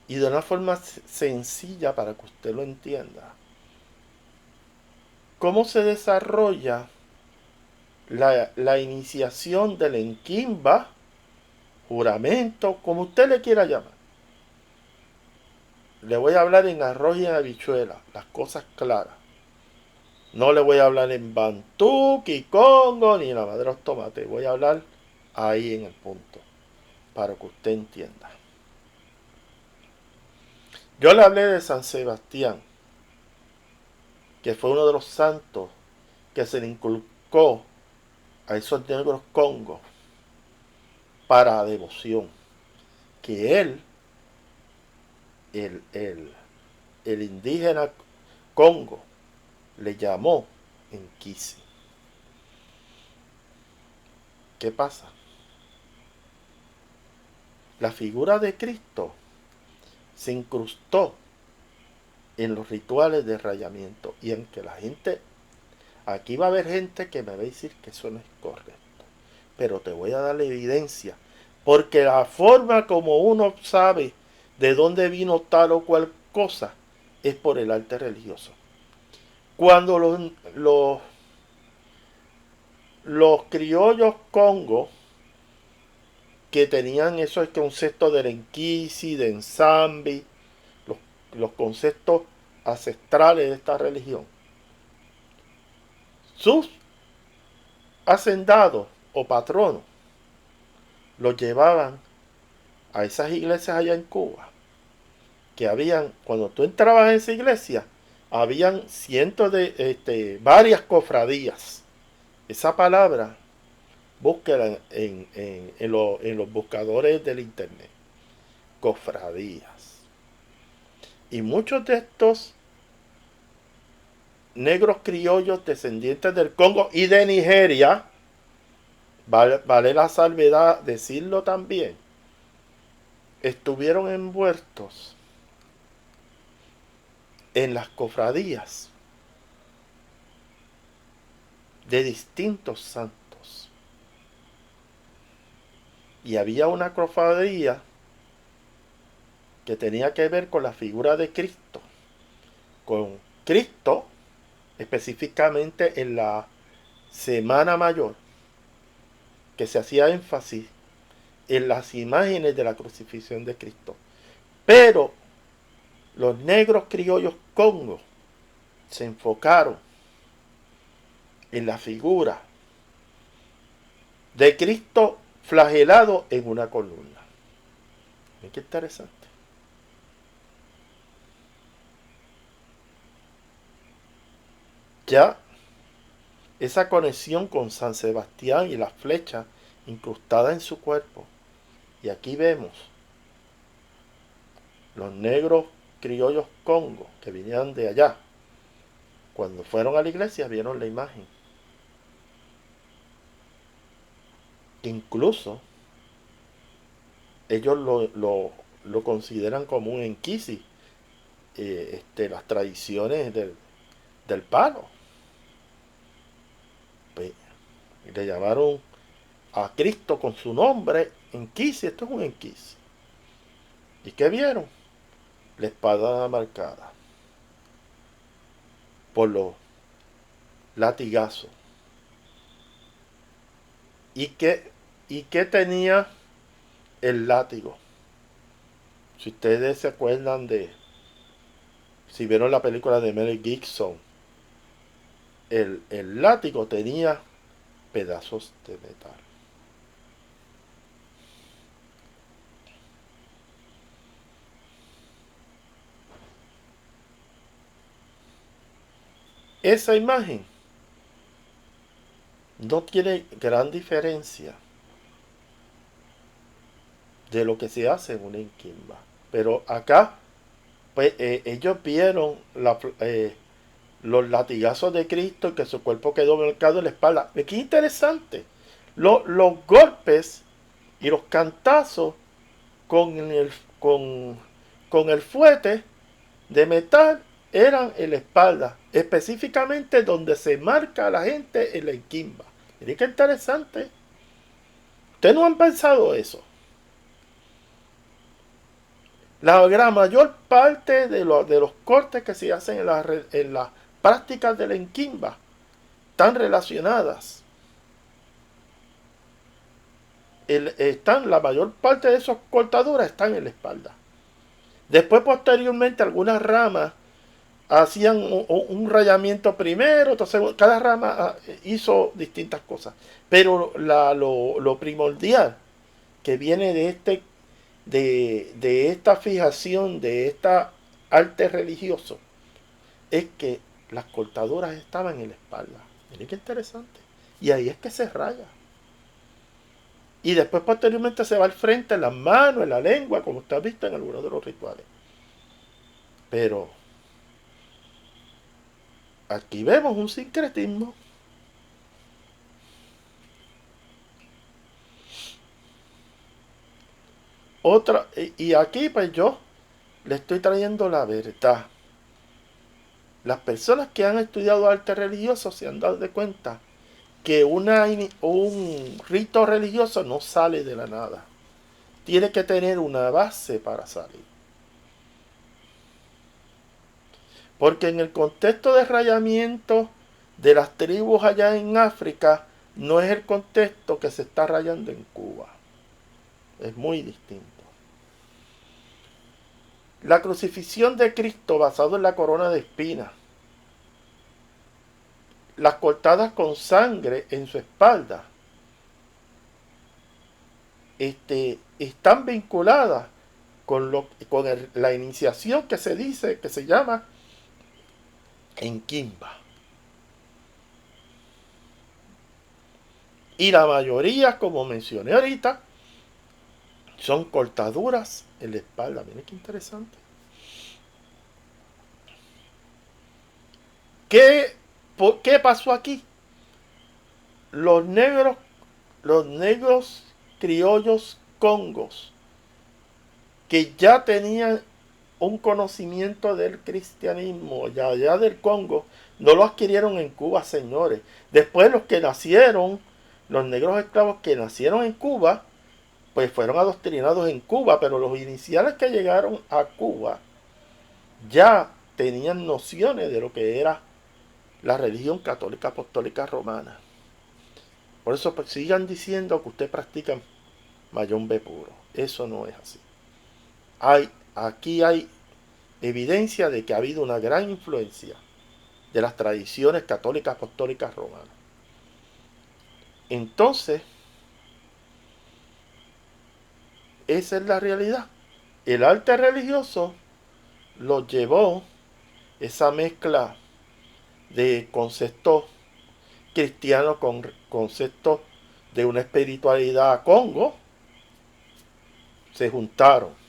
y de una forma sencilla para que usted lo entienda, cómo se desarrolla la iniciación del enquimba, juramento, como usted le quiera llamar. Le voy a hablar en arroz y en habichuela, las cosas claras. No le voy a hablar en bantú, kikongo, ni en la madre de los tomates. Voy a hablar ahí en el punto, para que usted entienda. Yo le hablé de San Sebastián, que fue uno de los santos que se le inculcó a esos negros congos para devoción. Que él, el, el, el indígena congo, le llamó Enquisi. ¿Qué pasa? La figura de Cristo se incrustó en los rituales de rayamiento, y en que la gente, aquí va a haber gente que me va a decir que eso no es correcto, pero te voy a dar la evidencia, porque la forma como uno sabe de dónde vino tal o cual cosa es por el arte religioso. Cuando los criollos congo, que tenían esos conceptos de Renquisi, de Ensambi, los, los conceptos ancestrales de esta religión, sus hacendados o patronos los llevaban a esas iglesias allá en Cuba, que habían, cuando tú entrabas en esa iglesia, habían cientos de, varias cofradías. Esa palabra, búsquela en los buscadores del internet. Cofradías. Y muchos de estos negros criollos descendientes del Congo y de Nigeria, vale la salvedad decirlo también, estuvieron envueltos en las cofradías de distintos santos. Y había una cofradía que tenía que ver con la figura de Cristo, con Cristo específicamente en la Semana Mayor, que se hacía énfasis en las imágenes de la crucifixión de Cristo. Pero los negros criollos congos se enfocaron en la figura de Cristo flagelado en una columna. Miren qué interesante. Ya esa conexión con San Sebastián y las flechas incrustadas en su cuerpo. Y aquí vemos los negros criollos congos que vinieron de allá. Cuando fueron a la iglesia vieron la imagen. Incluso ellos lo consideran como un enquisi, las tradiciones del palo. Pues, le llamaron a Cristo con su nombre enquisi, esto es un enquisi. ¿Y qué vieron? La espada marcada por los latigazos. ¿Y qué tenía el látigo? Si ustedes se acuerdan si vieron la película de Mel Gibson, el látigo tenía pedazos de metal. Esa imagen no tiene gran diferencia de lo que se hace en una enquimba. Pero acá, pues ellos vieron los latigazos de Cristo y que su cuerpo quedó marcado en la espalda. Qué interesante. Los golpes y los cantazos con el, con, con el fuete de metal eran en la espalda, específicamente donde se marca a la gente en la inquimba. Miren qué interesante. ¿Ustedes no han pensado eso? La gran mayor parte de los cortes que se hacen en las prácticas de la inquimba están relacionadas. La mayor parte de esas cortaduras están en la espalda. Después, posteriormente, algunas ramas hacían un rayamiento primero, entonces cada rama hizo distintas cosas. Pero lo primordial que viene de esta fijación, de este arte religioso, es que las cortaduras estaban en la espalda. Miren qué interesante. Y ahí es que se raya. Y después posteriormente se va al frente, en las manos, en la lengua, como usted ha visto en algunos de los rituales. Pero aquí vemos un sincretismo. Otra, y aquí pues yo le estoy trayendo la verdad. Las personas que han estudiado arte religioso se han dado de cuenta que un rito religioso no sale de la nada. Tiene que tener una base para salir. Porque en el contexto de rayamiento de las tribus allá en África, no es el contexto que se está rayando en Cuba. Es muy distinto. La crucifixión de Cristo basado en la corona de espinas, las cortadas con sangre en su espalda, están vinculadas con la iniciación que se dice, que se llama Enquimba. Y la mayoría, como mencioné ahorita, son cortaduras en la espalda. Miren qué interesante. ¿Qué pasó aquí? Los negros, los negros criollos congos, que ya tenían un conocimiento del cristianismo ya del Congo, no lo adquirieron en Cuba, señores. Después los que nacieron, los negros esclavos que nacieron en Cuba, pues fueron adoctrinados en Cuba, pero los iniciales que llegaron a Cuba ya tenían nociones de lo que era la religión católica apostólica romana. Por eso pues, sigan diciendo que usted practica mayombe puro. Eso no es así. Aquí hay evidencia de que ha habido una gran influencia de las tradiciones católicas apostólicas romanas. Entonces, esa es la realidad. El arte religioso lo llevó esa mezcla de conceptos cristianos con conceptos de una espiritualidad congo, se juntaron.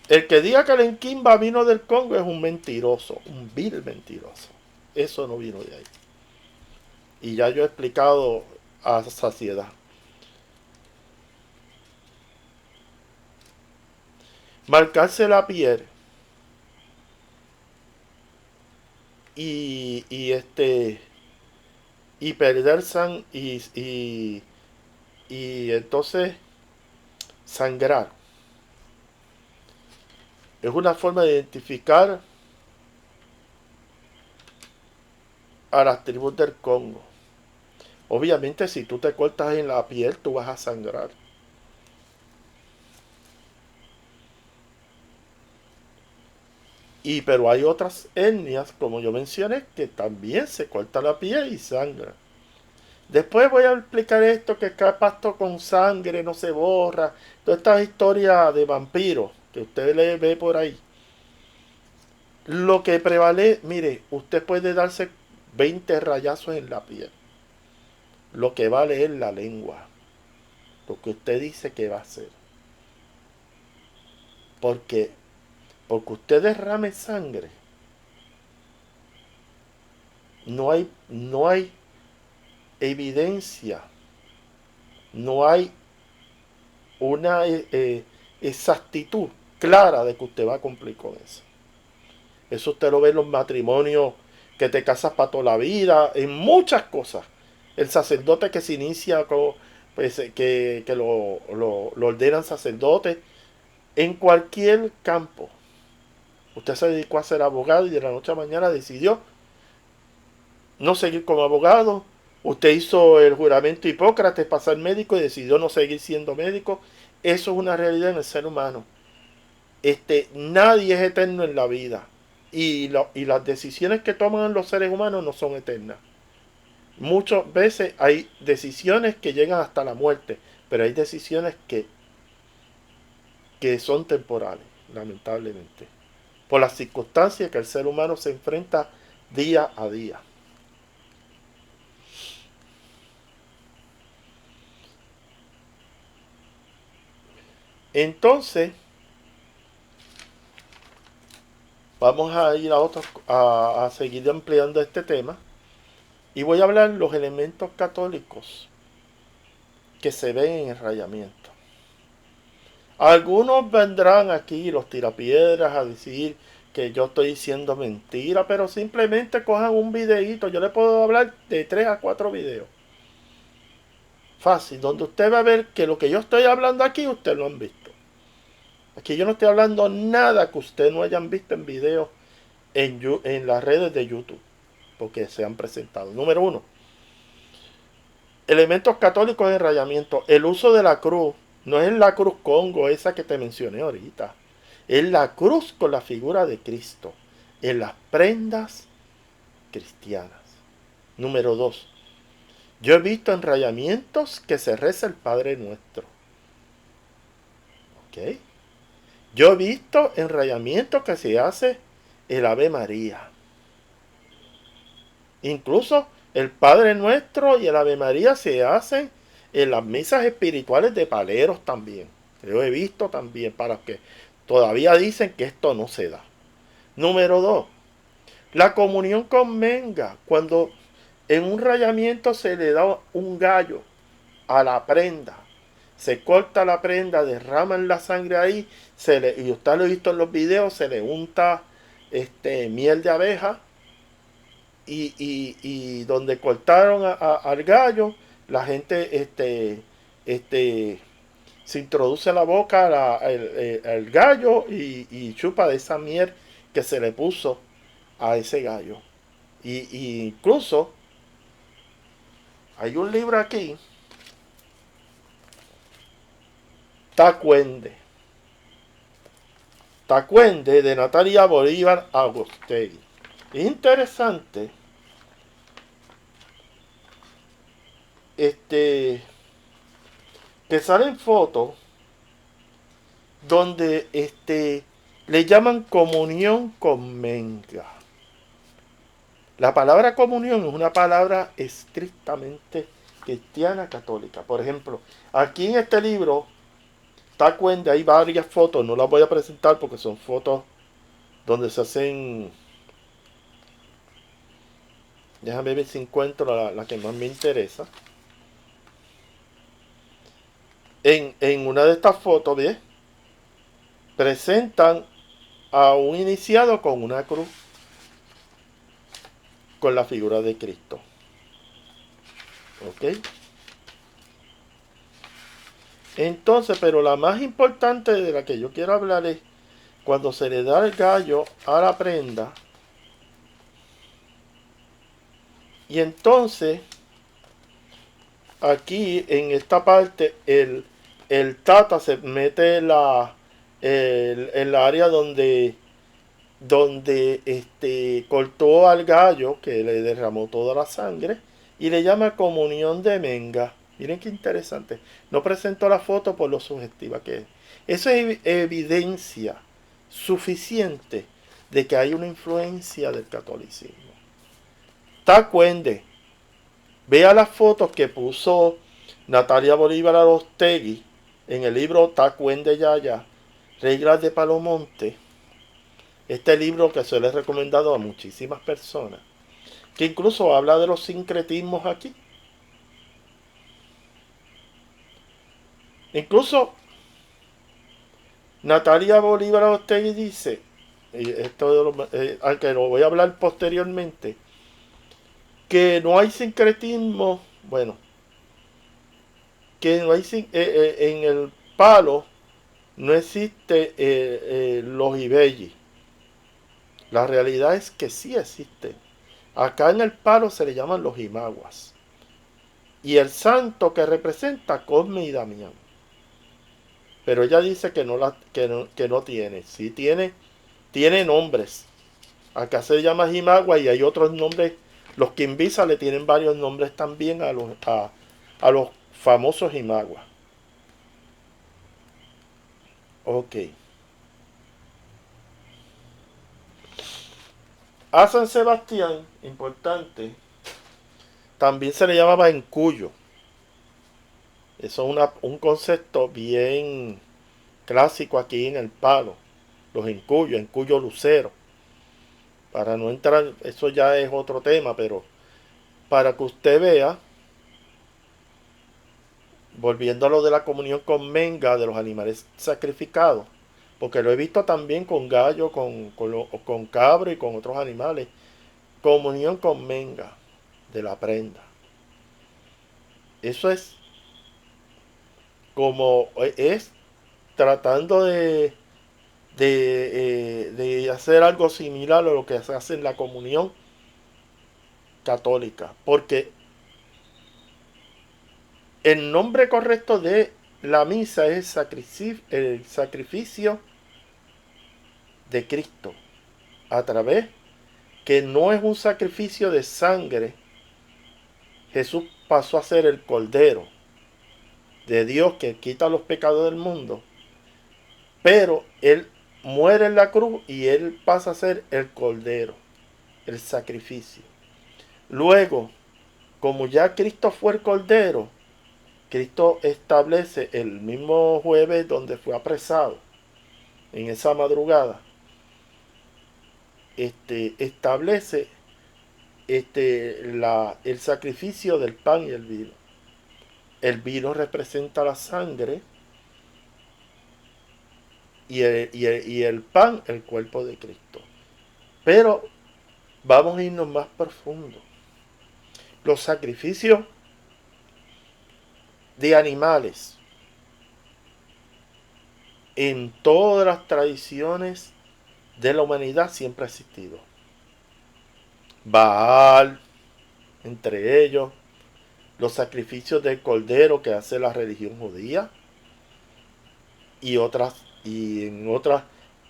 El que diga que el Enquimba vino del Congo es un mentiroso, un vil mentiroso. Eso no vino de ahí. Y ya yo he explicado a saciedad. Marcarse la piel y perder y entonces sangrar es una forma de identificar a las tribus del Congo. Obviamente si tú te cortas en la piel tú vas a sangrar. Pero hay otras etnias, como yo mencioné, que también se corta la piel y sangra. Después voy a explicar esto, que cada pasto con sangre no se borra. Toda esta historia de vampiros que usted le ve por ahí. Lo que prevalece, mire, usted puede darse 20 rayazos en la piel. Lo que vale es la lengua. Lo que usted dice que va a hacer. Porque porque usted derrame sangre, no hay evidencia, no hay una exactitud clara de que usted va a cumplir con eso. Eso usted lo ve en los matrimonios que te casas para toda la vida, en muchas cosas. El sacerdote que se inicia con, pues, que lo ordenan sacerdote en cualquier campo. Usted se dedicó a ser abogado y de la noche a la mañana decidió no seguir como abogado. Usted hizo el juramento Hipócrates para ser médico y decidió no seguir siendo médico. Eso es una realidad en el ser humano. Nadie es eterno en la vida. Y las decisiones que toman los seres humanos no son eternas. Muchas veces hay decisiones que llegan hasta la muerte, pero hay decisiones que son temporales, lamentablemente, por las circunstancias que el ser humano se enfrenta día a día. Entonces, vamos a ir a seguir ampliando este tema y voy a hablar los elementos católicos que se ven en el rayamiento. Algunos vendrán aquí, los tirapiedras, a decir que yo estoy diciendo mentira, pero simplemente cojan un videíto. Yo le puedo hablar de 3 a 4 videos. Fácil, donde usted va a ver que lo que yo estoy hablando aquí, usted lo han visto. Aquí yo no estoy hablando nada que usted no hayan visto en videos en las redes de YouTube, porque se han presentado. Número 1. Elementos católicos de rayamiento. El uso de la cruz. No es la cruz Congo, esa que te mencioné ahorita. Es la cruz con la figura de Cristo. En las prendas cristianas. Número 2. Yo he visto en rayamientos que se reza el Padre Nuestro. ¿Ok? Yo he visto en rayamientos que se hace el Ave María. Incluso el Padre Nuestro y el Ave María se hacen en las misas espirituales de paleros también. Yo he visto también para que todavía dicen que esto no se da. Número 2. La comunión con menga. Cuando en un rayamiento se le da un gallo a la prenda. Se corta la prenda, derraman la sangre ahí. Y usted lo ha visto en los videos, se le unta miel de abeja. Y donde cortaron al gallo, la gente se introduce en la boca el gallo y chupa de esa miel que se le puso a ese gallo. Y incluso hay un libro aquí, Tacuende. Tacuende de Natalia Bolívar Agostegui. Es interesante que salen fotos donde le llaman comunión con menga. La palabra comunión es una palabra estrictamente cristiana católica. Por ejemplo, aquí en este libro Tacuende hay varias fotos, no las voy a presentar porque son fotos donde se hacen. Déjame ver si encuentro la que más me interesa. En una de estas fotos, ¿ves? Presentan a un iniciado con una cruz, con la figura de Cristo. ¿Ok? Entonces, pero la más importante de la que yo quiero hablar es cuando se le da el gallo a la prenda. Y entonces, aquí en esta parte, el tata se mete en la área donde cortó al gallo, que le derramó toda la sangre, y le llama comunión de menga. Miren qué interesante. No presento la foto por lo sugestiva que es. Eso es evidencia suficiente de que hay una influencia del catolicismo. Tacuende. Vea las fotos que puso Natalia Bolívar Agostegui en el libro Tacuende Yaya, Reglas de Palomonte. Este libro que se le he recomendado a muchísimas personas, que incluso habla de los sincretismos aquí. Incluso Natalia Bolívar Ortega dice, y aunque lo voy a hablar posteriormente, que no hay sincretismo, bueno, que no hay en el palo no existe los ibelli. La realidad es que sí existe. Acá en el palo se le llaman los imaguas. Y el santo que representa Cosme y Damián. Pero ella dice que no tiene. Sí tiene nombres. Acá se llama Jimagua y hay otros nombres. Los Quimbisa le tienen varios nombres también a los famosos Jimaguas. Ok. A San Sebastián, importante, también se le llamaba encuyo. Eso es un concepto bien clásico aquí en el palo. Los encuyos, encuyo lucero. Para no entrar, eso ya es otro tema, pero para que usted vea, volviendo a lo de la comunión con menga, de los animales sacrificados, porque lo he visto también con gallo, con cabro y con otros animales, comunión con menga de la prenda. Eso es como es tratando de hacer algo similar a lo que se hace en la comunión católica, porque el nombre correcto de la misa es el sacrificio de Cristo, a través que no es un sacrificio de sangre. Jesús pasó a ser el Cordero de Dios que quita los pecados del mundo, pero Él muere en la cruz y Él pasa a ser el Cordero, el sacrificio. Luego, como ya Cristo fue el Cordero, Cristo establece el mismo jueves donde fue apresado, en esa madrugada, establece el sacrificio del pan y el vino. El vino representa la sangre y el pan el cuerpo de Cristo. Pero vamos a irnos más profundo. Los sacrificios de animales en todas las tradiciones de la humanidad siempre ha existido. Baal, entre ellos, los sacrificios del cordero que hace la religión judía y en otras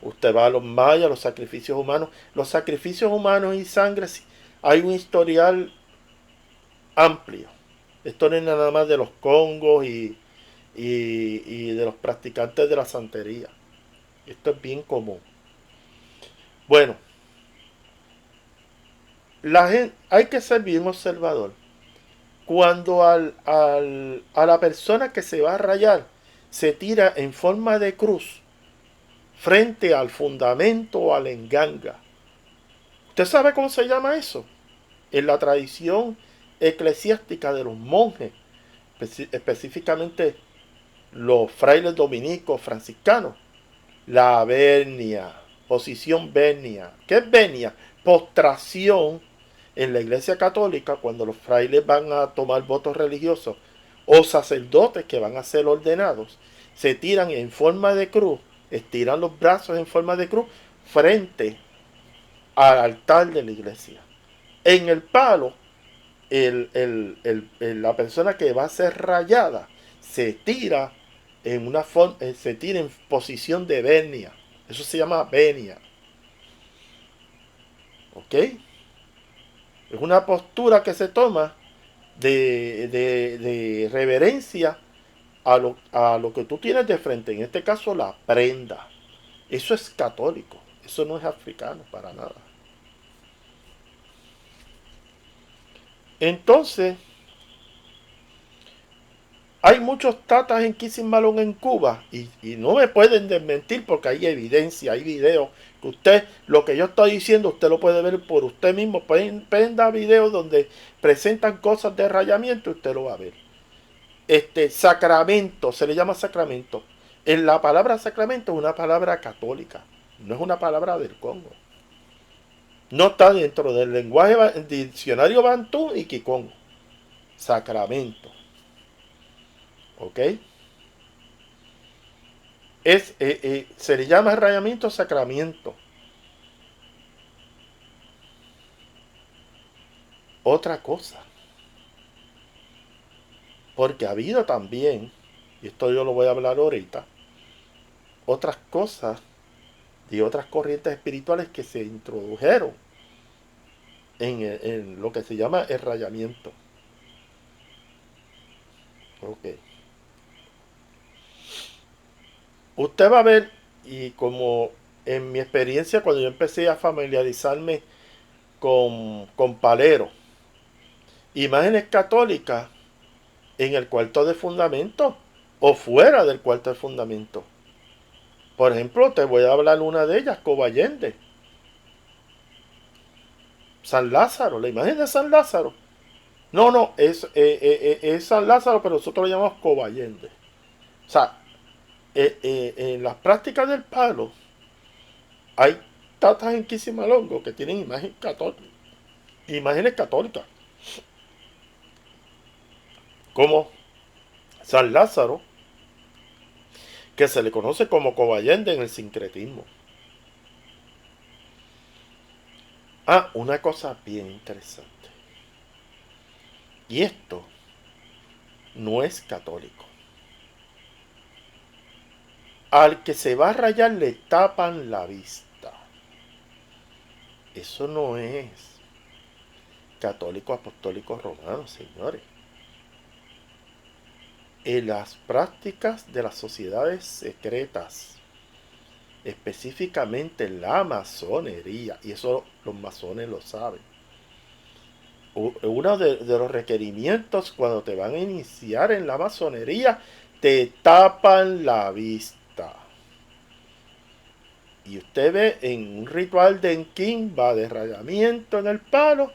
usted va a los mayas, los sacrificios humanos y sangre, hay un historial amplio. Esto no es nada más de los congos y de los practicantes de la santería. Esto es bien común. Bueno, hay que ser bien observador. Cuando a la persona que se va a rayar se tira en forma de cruz frente al fundamento o a la enganga. ¿Usted sabe cómo se llama eso? En la tradición eclesiástica de los monjes, específicamente los frailes dominicos franciscanos, la vernia, posición vernia. ¿Qué es vernia? Postración en la iglesia católica cuando los frailes van a tomar votos religiosos o sacerdotes que van a ser ordenados, se tiran en forma de cruz, estiran los brazos en forma de cruz frente al altar de la iglesia. En el palo, la persona que va a ser rayada se tira se tira en posición de venia. Eso se llama venia. ¿Ok? Es una postura que se toma de reverencia a lo que tú tienes de frente. En este caso, la prenda. Eso es católico. Eso no es africano para nada. Entonces, Hay muchos tatas en Kissing Malone en Cuba y no me pueden desmentir porque hay evidencia, hay videos que usted, lo que yo estoy diciendo, usted lo puede ver por usted mismo. Prenda videos donde presentan cosas de rayamiento y usted lo va a ver. Sacramento, se le llama sacramento. En la palabra sacramento es una palabra católica, no es una palabra del Congo. No está dentro del lenguaje diccionario bantú y kikongo. Sacramento. ¿Ok? Se le llama rayamiento sacramento. Otra cosa. Porque ha habido también, y esto yo lo voy a hablar ahorita, otras cosas y otras corrientes espirituales que se introdujeron en lo que se llama el rayamiento. Ok. Usted va a ver, y como en mi experiencia cuando yo empecé a familiarizarme con Palero, imágenes católicas en el cuarto de fundamento o fuera del cuarto de fundamento. Por ejemplo, te voy a hablar una de ellas, Cobayende. San Lázaro, la imagen de San Lázaro. No, no, es San Lázaro, pero nosotros lo llamamos Cobayende. O sea, en las prácticas del palo hay tatas en Quisimalongo que tienen imágenes católicas, como San Lázaro, que se le conoce como Cobayende en el sincretismo. Ah, una cosa bien interesante. Y esto no es católico. Al que se va a rayar le tapan la vista. Eso no es católico apostólico romano, señores. En las prácticas de las sociedades secretas, específicamente la masonería, y eso los masones lo saben, uno de los requerimientos cuando te van a iniciar en la masonería, te tapan la vista. Y usted ve en un ritual de enquimba, de rayamiento en el palo,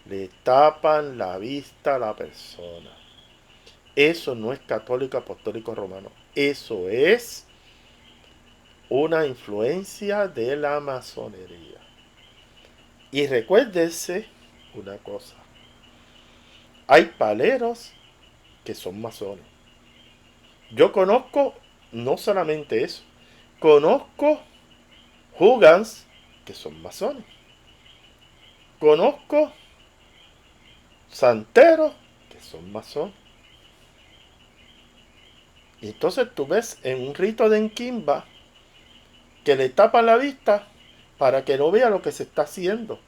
le tapan la vista a la persona. Eso no es católico apostólico romano. Eso es una influencia de la masonería. Y recuérdese una cosa. Hay paleros que son masones. Yo conozco no solamente eso. Conozco Hugans que son masones. Conozco santeros que son masones. Y entonces tú ves en un rito de enquimba que le tapan la vista para que no vea lo que se está haciendo.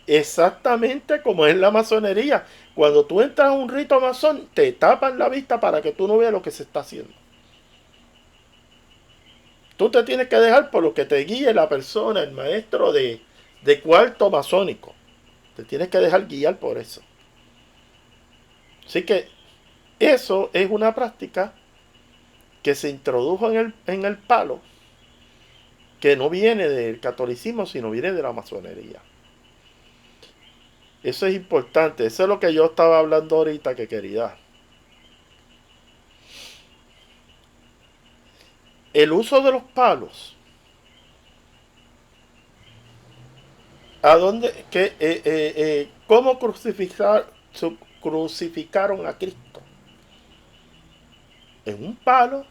Exactamente como es la masonería. Cuando tú entras a un rito masón, te tapan la vista para que tú no veas lo que se está haciendo. Tú te tienes que dejar por lo que te guíe la persona, el maestro de cuarto masónico. Te tienes que dejar guiar por eso. Así que eso es una práctica que se introdujo en el palo, que no viene del catolicismo, sino viene de la masonería. Eso es importante. Eso es lo que yo estaba hablando ahorita que quería. El uso de los palos. ¿A dónde? ¿Cómo crucificaron a Cristo? En un palo.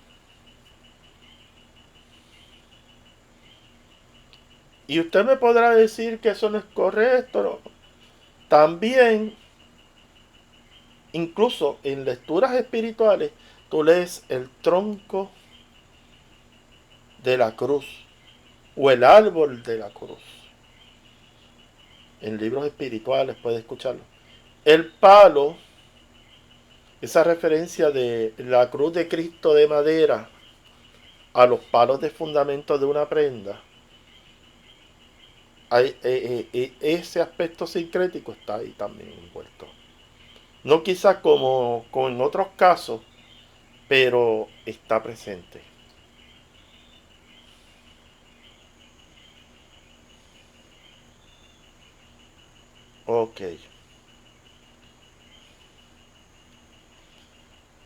Y usted me podrá decir que eso no es correcto. ¿No? También, incluso en lecturas espirituales, tú lees el tronco de la cruz o el árbol de la cruz. En libros espirituales puedes escucharlo. El palo, esa referencia de la cruz de Cristo de madera a los palos de fundamento de una prenda, ese aspecto sincrético está ahí también envuelto. No quizás como en otros casos, pero está presente. Ok.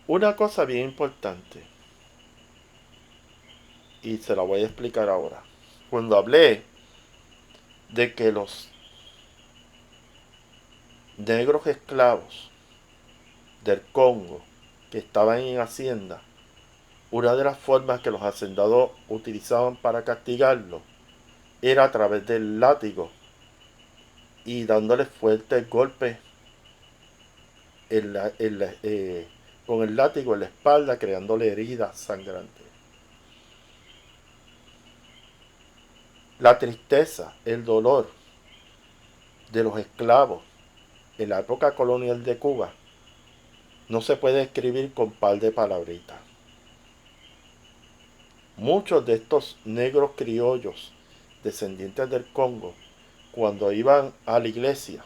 Una cosa bien importante, y se la voy a explicar ahora. Cuando hablé de que los negros esclavos del Congo que estaban en Hacienda, una de las formas que los hacendados utilizaban para castigarlos era a través del látigo y dándoles fuertes golpes en con el látigo en la espalda, creándole heridas sangrantes. La tristeza, el dolor de los esclavos en la época colonial de Cuba no se puede escribir con par de palabritas. Muchos de estos negros criollos descendientes del Congo, cuando iban a la iglesia,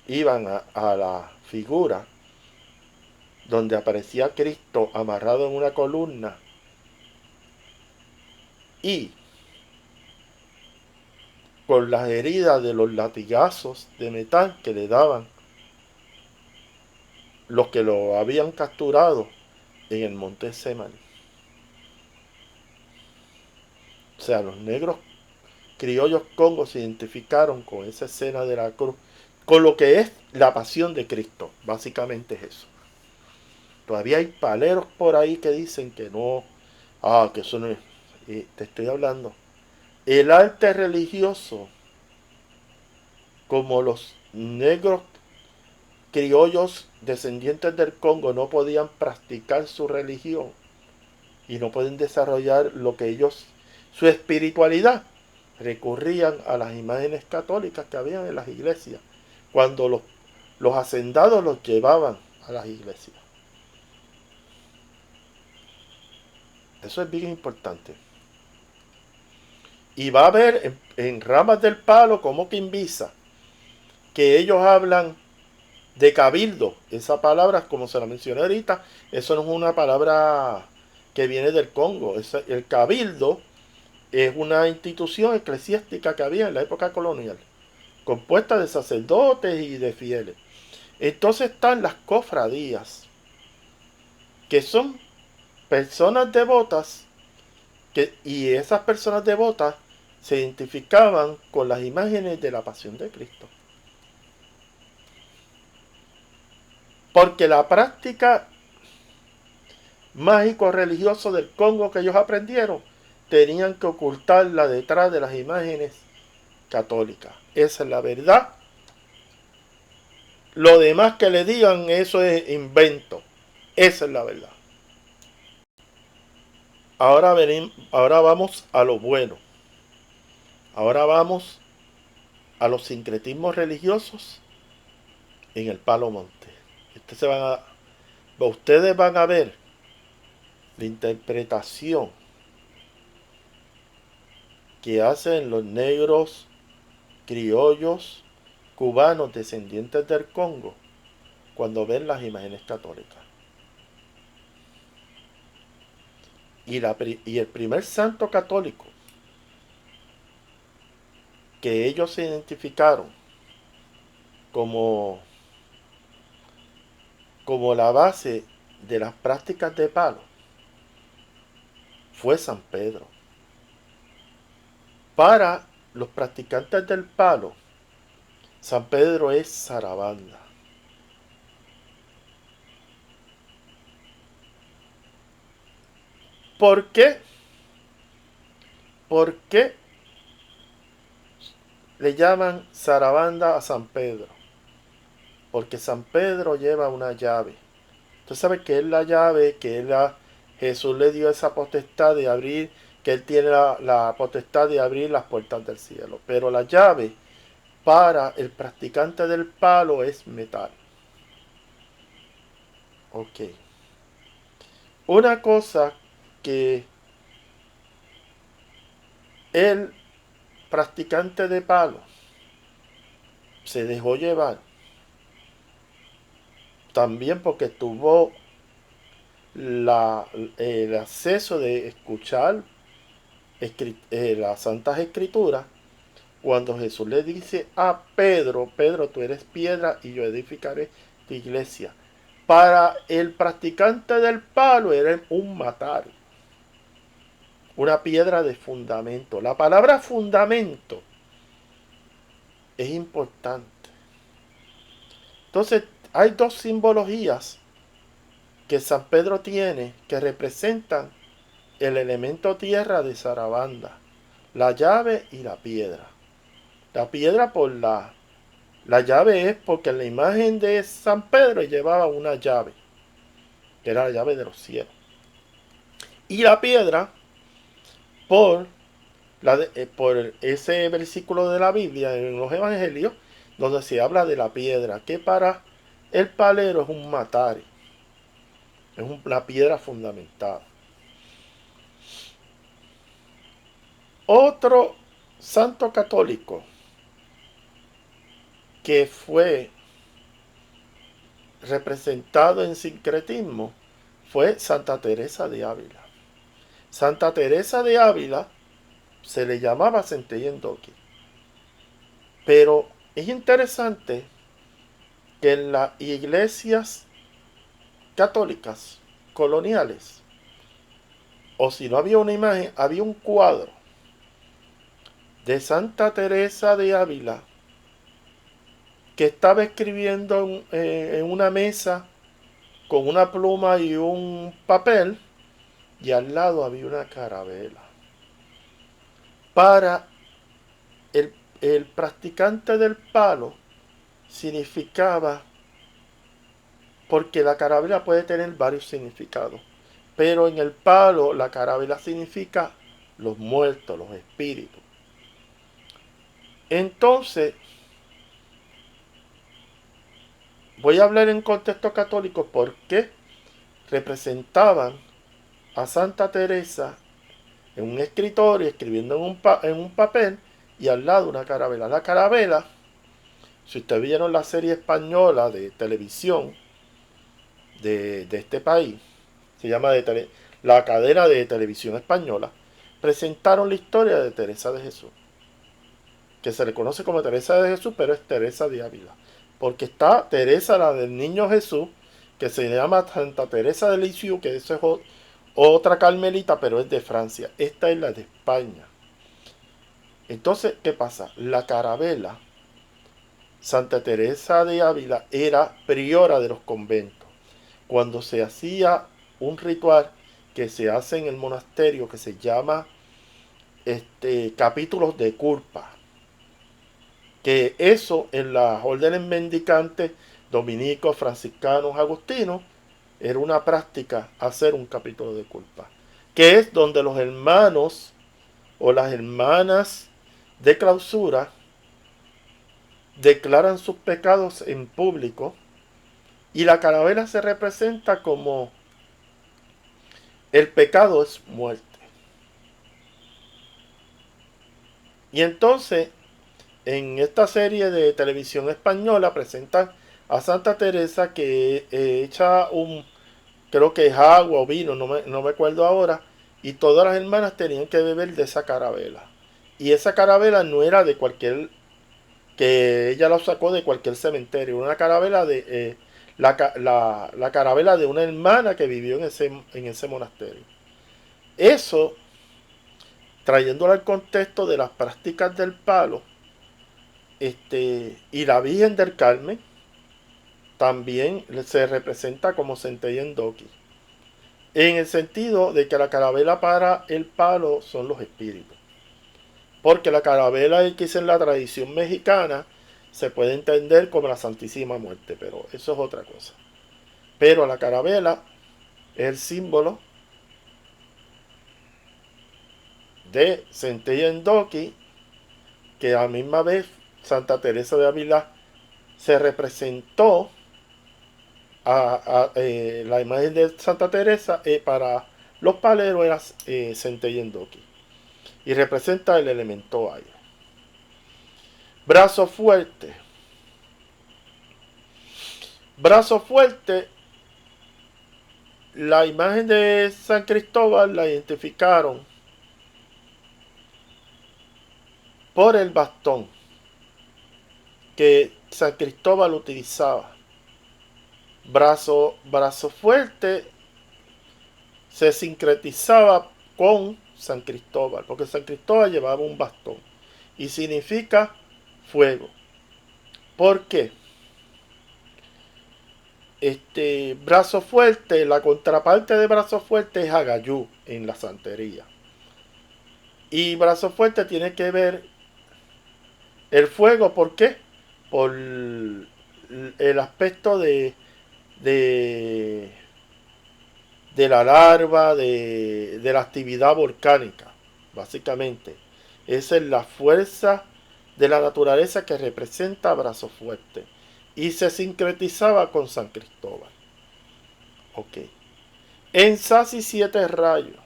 iban a la figura donde aparecía Cristo amarrado en una columna y con las heridas de los latigazos de metal que le daban los que lo habían capturado en el monte Semani. O sea, los negros criollos congos se identificaron con esa escena de la cruz, con lo que es la pasión de Cristo. Básicamente es eso. Todavía hay paleros por ahí que dicen que no, que eso no es. Te estoy hablando. El arte religioso, como los negros criollos descendientes del Congo no podían practicar su religión y no pueden desarrollar lo que ellos, su espiritualidad, recurrían a las imágenes católicas que habían en las iglesias, cuando los hacendados los llevaban a las iglesias. Eso es bien importante. Y va a haber en Ramas del Palo, como que Invisa, que ellos hablan de cabildo. Esa palabra, como se la mencioné ahorita, eso no es una palabra que viene del Congo. El cabildo es una institución eclesiástica que había en la época colonial, compuesta de sacerdotes y de fieles. Entonces están las cofradías, que son personas devotas, y esas personas devotas se identificaban con las imágenes de la pasión de Cristo. Porque la práctica mágico-religioso del Congo que ellos aprendieron, tenían que ocultarla detrás de las imágenes católicas. Esa es la verdad. Lo demás que le digan, eso es invento. Esa es la verdad. Ahora vamos a lo bueno. Ahora vamos a los sincretismos religiosos en el Palo Monte. Ustedes van a ver la interpretación que hacen los negros criollos cubanos descendientes del Congo cuando ven las imágenes católicas. Y el primer santo católico que ellos se identificaron como, como la base de las prácticas de palo fue San Pedro. Para los practicantes del palo, San Pedro es Sarabanda. ¿Por qué? ¿Por qué le llaman Sarabanda a San Pedro? Porque San Pedro lleva una llave. Tú sabes que es la llave Jesús le dio esa potestad de abrir, que él tiene la potestad de abrir las puertas del cielo. Pero la llave para el practicante del palo es metal. Ok. Una cosa que el practicante de palo se dejó llevar, también porque tuvo el acceso de escuchar las Santas Escrituras, cuando Jesús le dice a Pedro, Pedro, tú eres piedra y yo edificaré tu iglesia. Para el practicante del palo era un matar, una piedra de fundamento. La palabra fundamento es importante. Entonces, hay dos simbologías que San Pedro tiene que representan el elemento tierra de Sarabanda, la llave y la piedra. La piedra por la llave es porque en la imagen de San Pedro llevaba una llave, que era la llave de los cielos. Y la piedra por, por ese versículo de la Biblia en los evangelios, donde se habla de la piedra, que para el palero es un matar, es una piedra fundamental. Otro santo católico que fue representado en sincretismo fue Santa Teresa de Ávila. Santa Teresa de Ávila se le llamaba Centella en Doqui. Pero es interesante que en las iglesias católicas coloniales, o si no había una imagen, había un cuadro de Santa Teresa de Ávila que estaba escribiendo en una mesa con una pluma y un papel, y al lado había una carabela. Para el practicante del palo significaba, porque la carabela puede tener varios significados, pero en el palo la carabela significa los muertos, los espíritus. Entonces, voy a hablar en contexto católico porque representaban a Santa Teresa en un escritorio escribiendo en un papel y al lado una carabela. La carabela, si ustedes vieron la serie española de televisión de este país, se llama la cadena de televisión española, presentaron la historia de Teresa de Jesús, que se le conoce como Teresa de Jesús, pero es Teresa de Ávila, porque está Teresa, la del niño Jesús, que se llama Santa Teresa de Lisieux, que eso es otra carmelita, pero es de Francia. Esta es la de España. Entonces, ¿qué pasa? La carabela, Santa Teresa de Ávila era priora de los conventos. Cuando se hacía un ritual que se hace en el monasterio que se llama capítulos de culpa, que eso en las órdenes mendicantes, dominicos, franciscanos, agustinos, era una práctica hacer un capítulo de culpa, que es donde los hermanos o las hermanas de clausura declaran sus pecados en público, y la carabela se representa como el pecado es muerte. Y entonces, en esta serie de televisión española presentan a Santa Teresa que echa creo que es agua o vino, no me acuerdo ahora, y todas las hermanas tenían que beber de esa carabela. Y esa carabela no era de cualquier, que ella la sacó de cualquier cementerio, una carabela de la carabela de una hermana que vivió en ese monasterio. Eso, trayéndolo al contexto de las prácticas del palo, y la Virgen del Carmen también se representa como Centella en Doqui, en el sentido de que la carabela para el palo son los espíritus, porque la carabela que es en la tradición mexicana se puede entender como la Santísima Muerte, pero eso es otra cosa. Pero la carabela es el símbolo de Centella en Doqui, que a la misma vez Santa Teresa de Ávila se representó la imagen de Santa Teresa, para los paleros era Centella en Doqui, y representa el elemento aire. Brazo fuerte. Brazo fuerte, la imagen de San Cristóbal la identificaron por el bastón que San Cristóbal utilizaba. Brazo fuerte se sincretizaba con San Cristóbal, porque San Cristóbal llevaba un bastón y significa fuego. ¿Por qué? Brazo fuerte, la contraparte de brazo fuerte es Agayú en la santería. Y brazo fuerte tiene que ver el fuego, ¿por qué? Por el aspecto de, de la larva, de la actividad volcánica, básicamente. Esa es la fuerza de la naturaleza que representa Brazo Fuerte. Y se sincretizaba con San Cristóbal. Ok. En Sasi 7 rayos.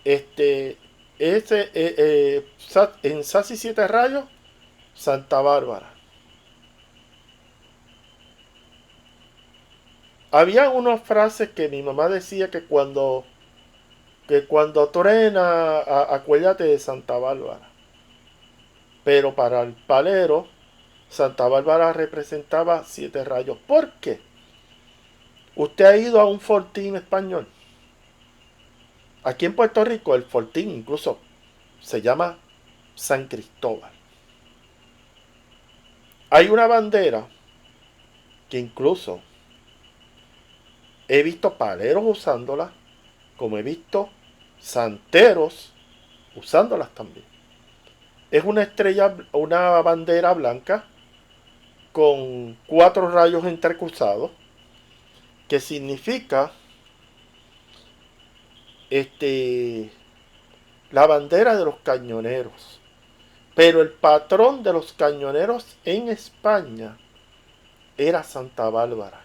Este, en Sasi 7 rayos, Santa Bárbara. Había unas frases que mi mamá decía que cuando truena, acuérdate de Santa Bárbara. Pero para el palero, Santa Bárbara representaba 7 rayos. ¿Por qué? Usted ha ido a un fortín español. Aquí en Puerto Rico el fortín incluso se llama San Cristóbal. Hay una bandera que incluso he visto paleros usándola, como he visto santeros usándolas también. Es una estrella, una bandera blanca con 4 rayos intercruzados, que significa la bandera de los cañoneros. Pero el patrón de los cañoneros en España era Santa Bárbara.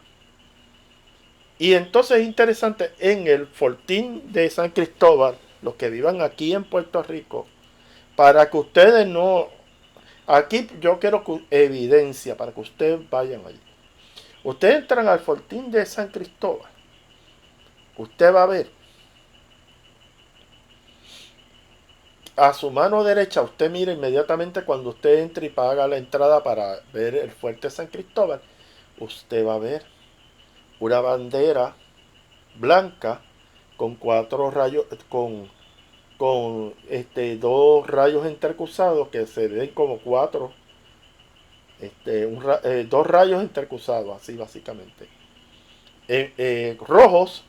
Y entonces es interesante, en el fortín de San Cristóbal, los que vivan aquí en Puerto Rico, para que ustedes no... Aquí yo quiero evidencia para que ustedes vayan allí. Ustedes entran al fortín de San Cristóbal. Usted va a ver a su mano derecha, usted mira inmediatamente cuando usted entre y paga la entrada para ver el fuerte San Cristóbal. Usted va a ver una bandera blanca con 4 rayos, con 2 rayos intercruzados que se ven como 2 rayos intercruzados, así básicamente. Rojos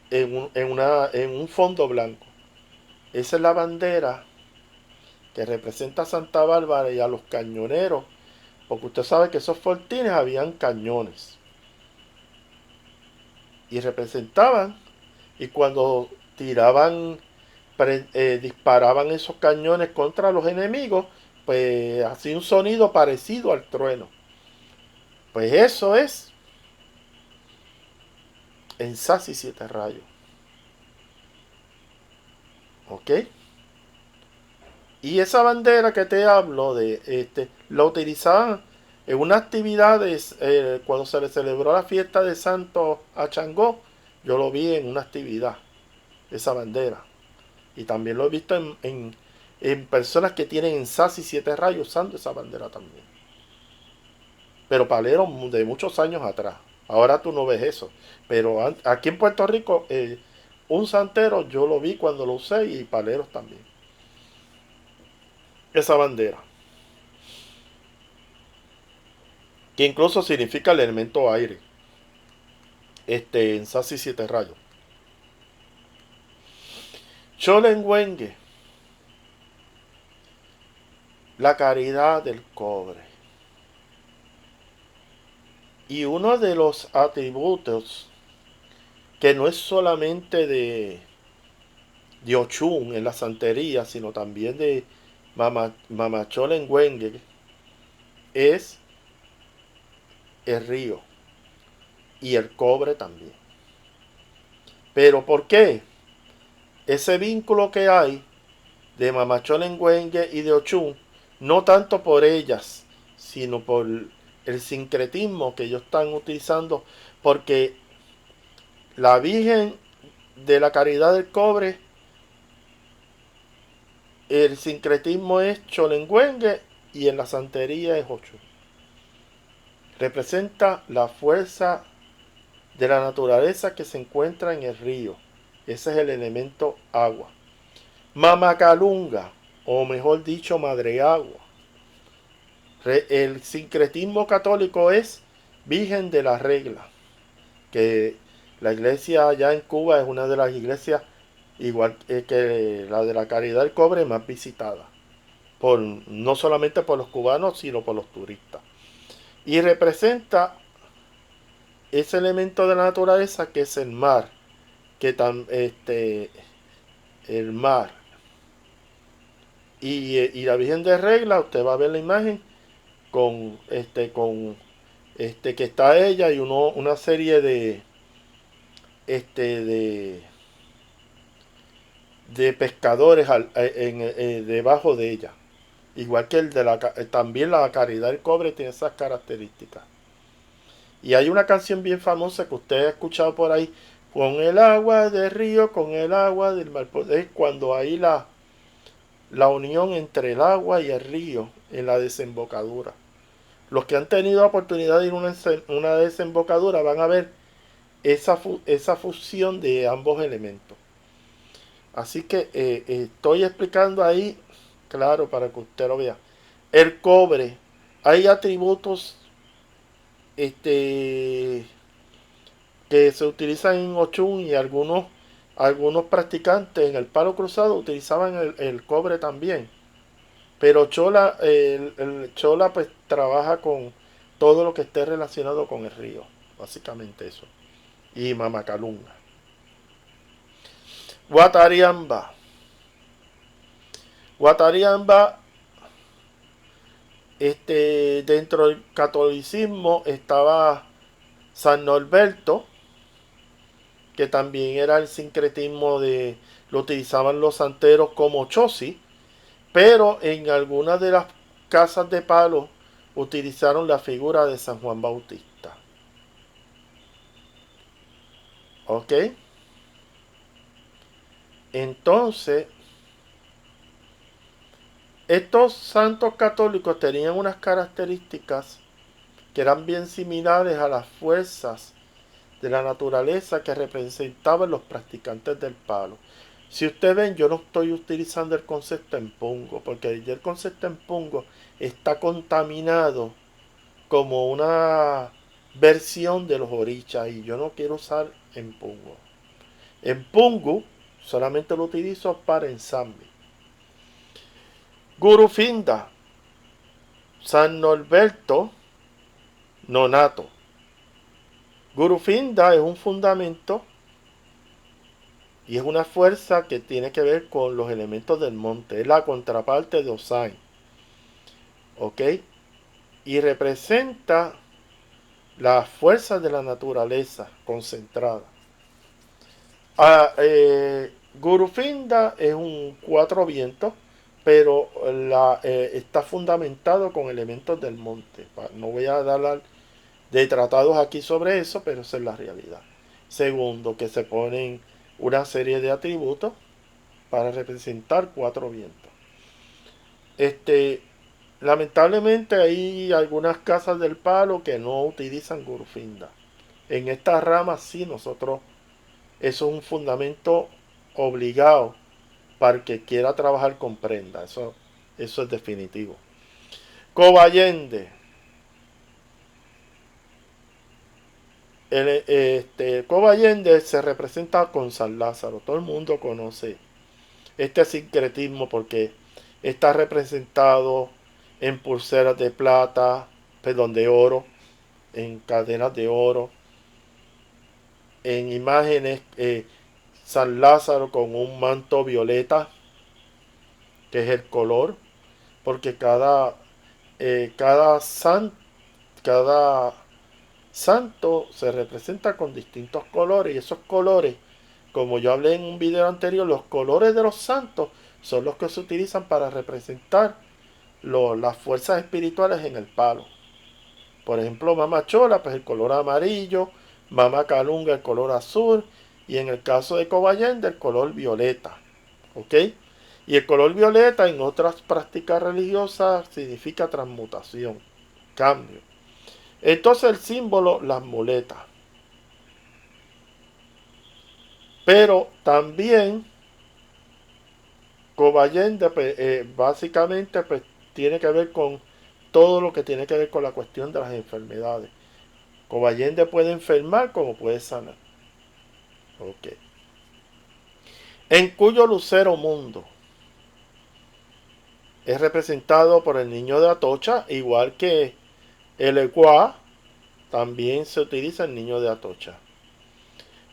en un fondo blanco. Esa es la bandera que representa a Santa Bárbara y a los cañoneros, porque usted sabe que esos fortines habían cañones y representaban, y cuando tiraban, disparaban esos cañones contra los enemigos, pues hacía un sonido parecido al trueno. Pues eso es en Sasi 7 rayos. ¿Ok? Y esa bandera que te hablo la utilizaban en unas actividades cuando se le celebró la fiesta de Santo a Changó. Yo lo vi en una actividad, esa bandera. Y también lo he visto en personas que tienen en Sasi 7 rayos usando esa bandera también. Pero paleros de muchos años atrás. Ahora tú no ves eso. Pero aquí en Puerto Rico, un santero yo lo vi cuando lo usé y paleros también. Esa bandera. Que incluso significa el elemento aire. En Sasi 7 rayos. Cholenguengue. La caridad del cobre. Y uno de los atributos que no es solamente de Ochun en la santería, sino también de Mamacholenguengue, es el río y el cobre también. ¿Pero por qué? Ese vínculo que hay de Mamacholenguengue y de Ochun, no tanto por ellas, sino por el sincretismo que ellos están utilizando, porque la Virgen de la Caridad del Cobre, el sincretismo es Cholengüengue y en la santería es Ocho. Representa la fuerza de la naturaleza que se encuentra en el río. Ese es el elemento agua. Mamacalunga, o mejor dicho, Madre Agua. El sincretismo católico es Virgen de la Regla, que la iglesia allá en Cuba es una de las iglesias, igual que la de la Caridad del Cobre, más visitada. No solamente por los cubanos, sino por los turistas. Y representa ese elemento de la naturaleza que es el mar, el mar. Y la Virgen de Regla, usted va a ver la imagen con que está ella y una serie este, de, de pescadores debajo de ella. Igual que también la Caridad del Cobre tiene esas características. Y hay una canción bien famosa que usted ha escuchado por ahí, con el agua del río, con el agua del mar. Es cuando hay la unión entre el agua y el río en la desembocadura. Los que han tenido la oportunidad de ir a una desembocadura van a ver esa fusión de ambos elementos. Así que estoy explicando ahí, claro, para que usted lo vea. El cobre, hay atributos este, que se utilizan en Ochun y algunos practicantes en el palo cruzado utilizaban el cobre también. Pero el Chola pues trabaja con todo lo que esté relacionado con el río, básicamente eso. Y Mamacalunga. Guatariamba. Guatariamba, dentro del catolicismo estaba San Norberto, que también era el sincretismo lo utilizaban los santeros como chosi, pero en algunas de las casas de palo utilizaron la figura de San Juan Bautista. ¿Ok? Entonces, estos santos católicos tenían unas características que eran bien similares a las fuerzas de la naturaleza que representaban los practicantes del palo. Si ustedes ven, yo no estoy utilizando el concepto en pungo, porque el concepto en pungo está contaminado como una versión de los orichas y yo no quiero usar en pungo. En pungo solamente lo utilizo para ensamble. Gurufinda, San Norberto, Nonato. Gurufinda es un fundamento y es una fuerza que tiene que ver con los elementos del monte. Es la contraparte de Osai. ¿Ok? Y representa las fuerzas de la naturaleza concentrada. Gurufinda es un cuatro vientos, pero está fundamentado con elementos del monte. No voy a dar de tratados aquí sobre eso, pero esa es la realidad. Segundo, que se ponen una serie de atributos para representar cuatro vientos. Lamentablemente hay algunas casas del palo que no utilizan Gurufinda. En esta rama sí nosotros, eso es un fundamento obligado para el que quiera trabajar con prenda. Eso es definitivo. Cobayende. Cobayende se representa con San Lázaro. Todo el mundo conoce este sincretismo porque está representado en pulseras de plata, perdón, de oro, en cadenas de oro, en imágenes San Lázaro con un manto violeta, que es el color, porque cada santo se representa con distintos colores y esos colores, como yo hablé en un video anterior, los colores de los santos son los que se utilizan para representar las fuerzas espirituales en el palo. Por ejemplo, Mama Chola, pues el color amarillo, Mama Calunga el color azul y en el caso de Cobayende el color violeta. ¿Ok? Y el color violeta en otras prácticas religiosas significa transmutación, cambio. Entonces el símbolo, las muletas. Pero también Cobayende pues, básicamente pues, tiene que ver con todo lo que tiene que ver con la cuestión de las enfermedades. Cobayende puede enfermar como puede sanar. Ok. En cuyo lucero mundo es representado por el niño de Atocha, igual que el Eguá, también se utiliza el niño de Atocha.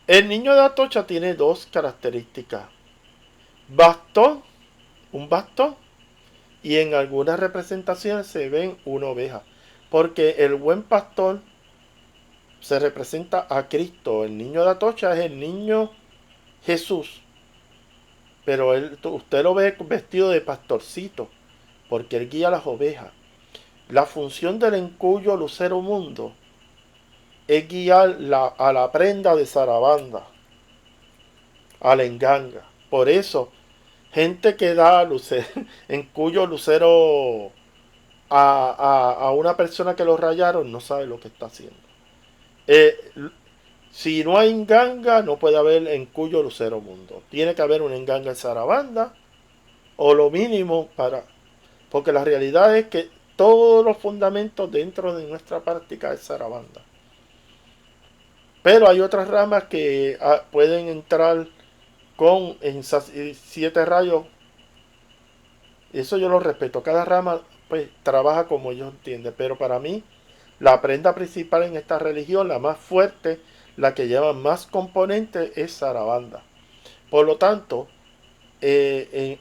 El niño de Atocha tiene dos características. Bastón, un bastón, y en algunas representaciones se ven una oveja. Porque el buen pastor se representa a Cristo. El niño de Atocha es el niño Jesús. Pero usted lo ve vestido de pastorcito, porque él guía las ovejas. La función del encuyo lucero mundo es guiar a la prenda de Sarabanda, a la enganga. Por eso, gente que da lucero, encuyo lucero a una persona que lo rayaron, no sabe lo que está haciendo. Eh, si no hay enganga, no puede haber encuyo lucero mundo. Tiene que haber una enganga en Sarabanda, o lo mínimo para... Porque la realidad es que todos los fundamentos dentro de nuestra práctica es Sarabanda. Pero hay otras ramas que pueden entrar con en 7 rayos. Eso yo lo respeto. Cada rama pues trabaja como ellos entienden. Pero para mí, la prenda principal en esta religión, la más fuerte, la que lleva más componentes, es Sarabanda. Por lo tanto,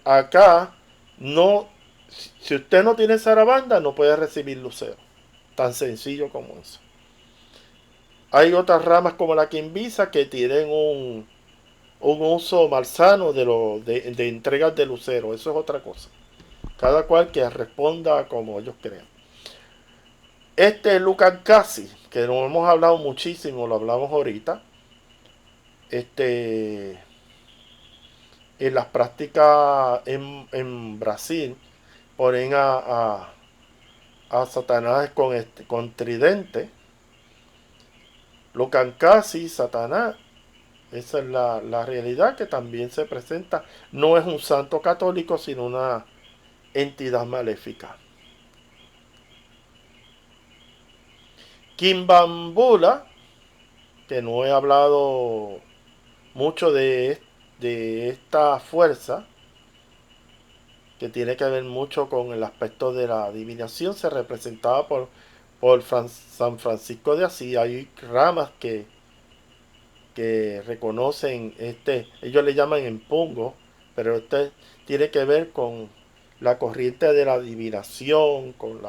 acá no, si usted no tiene Sarabanda, no puede recibir lucero. Tan sencillo como eso. Hay otras ramas como la quimbisa que tienen un uso malsano de entregas de lucero. Eso es otra cosa. Cada cual que responda como ellos crean. Este Lucas Casi, que no hemos hablado muchísimo, lo hablamos ahorita. En las prácticas en Brasil ponen a Satanás con tridente. Lucas Casi, Satanás. Esa es la realidad que también se presenta. No es un santo católico, sino una entidad maléfica. Kimbambula, que no he hablado mucho de esta fuerza, que tiene que ver mucho con el aspecto de la adivinación, se representaba por San Francisco de Asís. Hay ramas que reconocen ellos le llaman empungo, pero este tiene que ver con la corriente de la adivinación, con,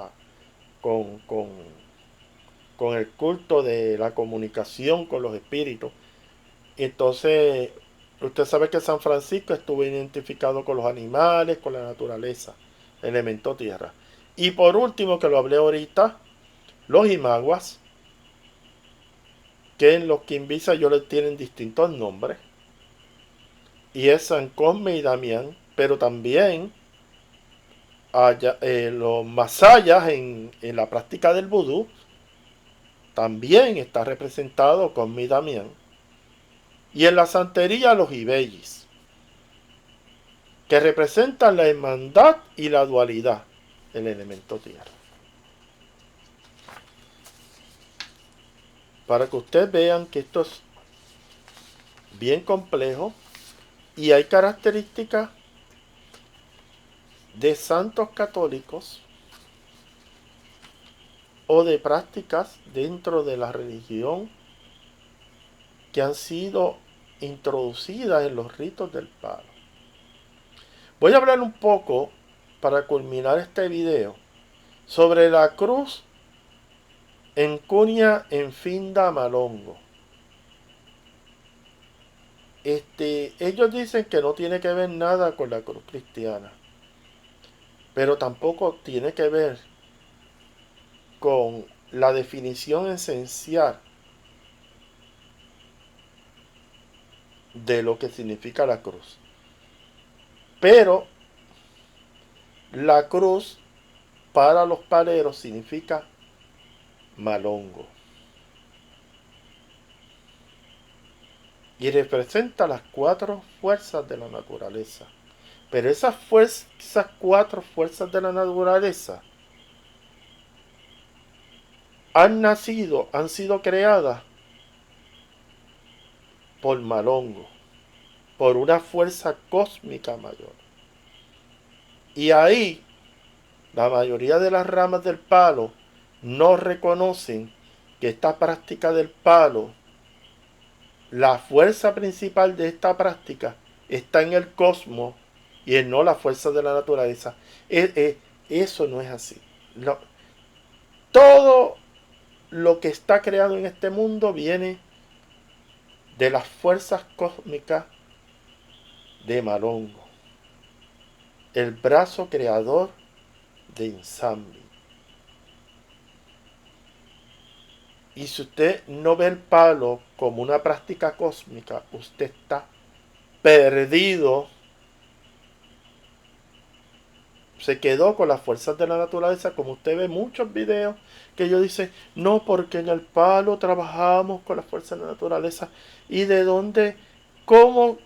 con, con el culto de la comunicación con los espíritus. Entonces, usted sabe que San Francisco estuvo identificado con los animales, con la naturaleza, elemento tierra. Y por último, que lo hablé ahorita, los imaguas, que en los quimbisa yo les tienen distintos nombres. Y es San Cosme y Damián, pero también los masayas en la práctica del vudú, también está representado Cosme y Damián. Y en la santería los ibellis, que representan la hermandad y la dualidad del elemento tierra. Para que ustedes vean que esto es bien complejo y hay características de santos católicos o de prácticas dentro de la religión que han sido introducidas en los ritos del palo. Voy a hablar un poco, para culminar este video, sobre la cruz en Cunia en Finda Malongo. Ellos dicen que no tiene que ver nada con la cruz cristiana. pero tampoco tiene que ver con la definición esencial de lo que significa la cruz. Pero la cruz para los paleros significa malongo y representa las cuatro fuerzas de la naturaleza. Pero esas cuatro fuerzas de la naturaleza han sido creadas por Malongo, por una fuerza cósmica mayor. Y ahí la mayoría de las ramas del palo no reconocen que esta práctica del palo, la fuerza principal de esta práctica está en el cosmos y en no la fuerza de la naturaleza. Eso no es así. No. Todo lo que está creado en este mundo viene de las fuerzas cósmicas de Malongo, el brazo creador de Insambi. Y si usted no ve el palo como una práctica cósmica, usted está perdido. Se quedó con las fuerzas de la naturaleza, como usted ve muchos videos que ellos dicen, no, porque en el palo trabajamos con las fuerzas de la naturaleza. ¿Y de dónde, cómo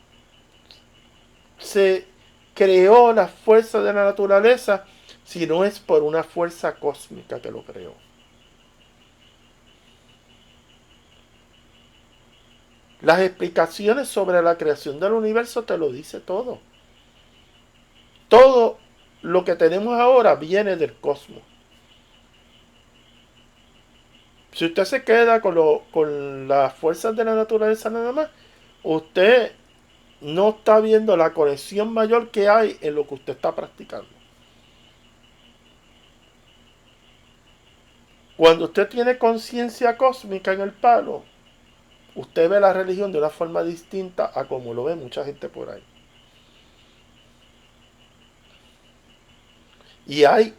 se creó las fuerzas de la naturaleza si no es por una fuerza cósmica que lo creó? Las explicaciones sobre la creación del universo te lo dice todo. Todo lo que tenemos ahora viene del cosmos. Si usted se queda con las fuerzas de la naturaleza nada más, usted no está viendo la conexión mayor que hay en lo que usted está practicando. Cuando usted tiene conciencia cósmica en el palo, usted ve la religión de una forma distinta a como lo ve mucha gente por ahí. Y hay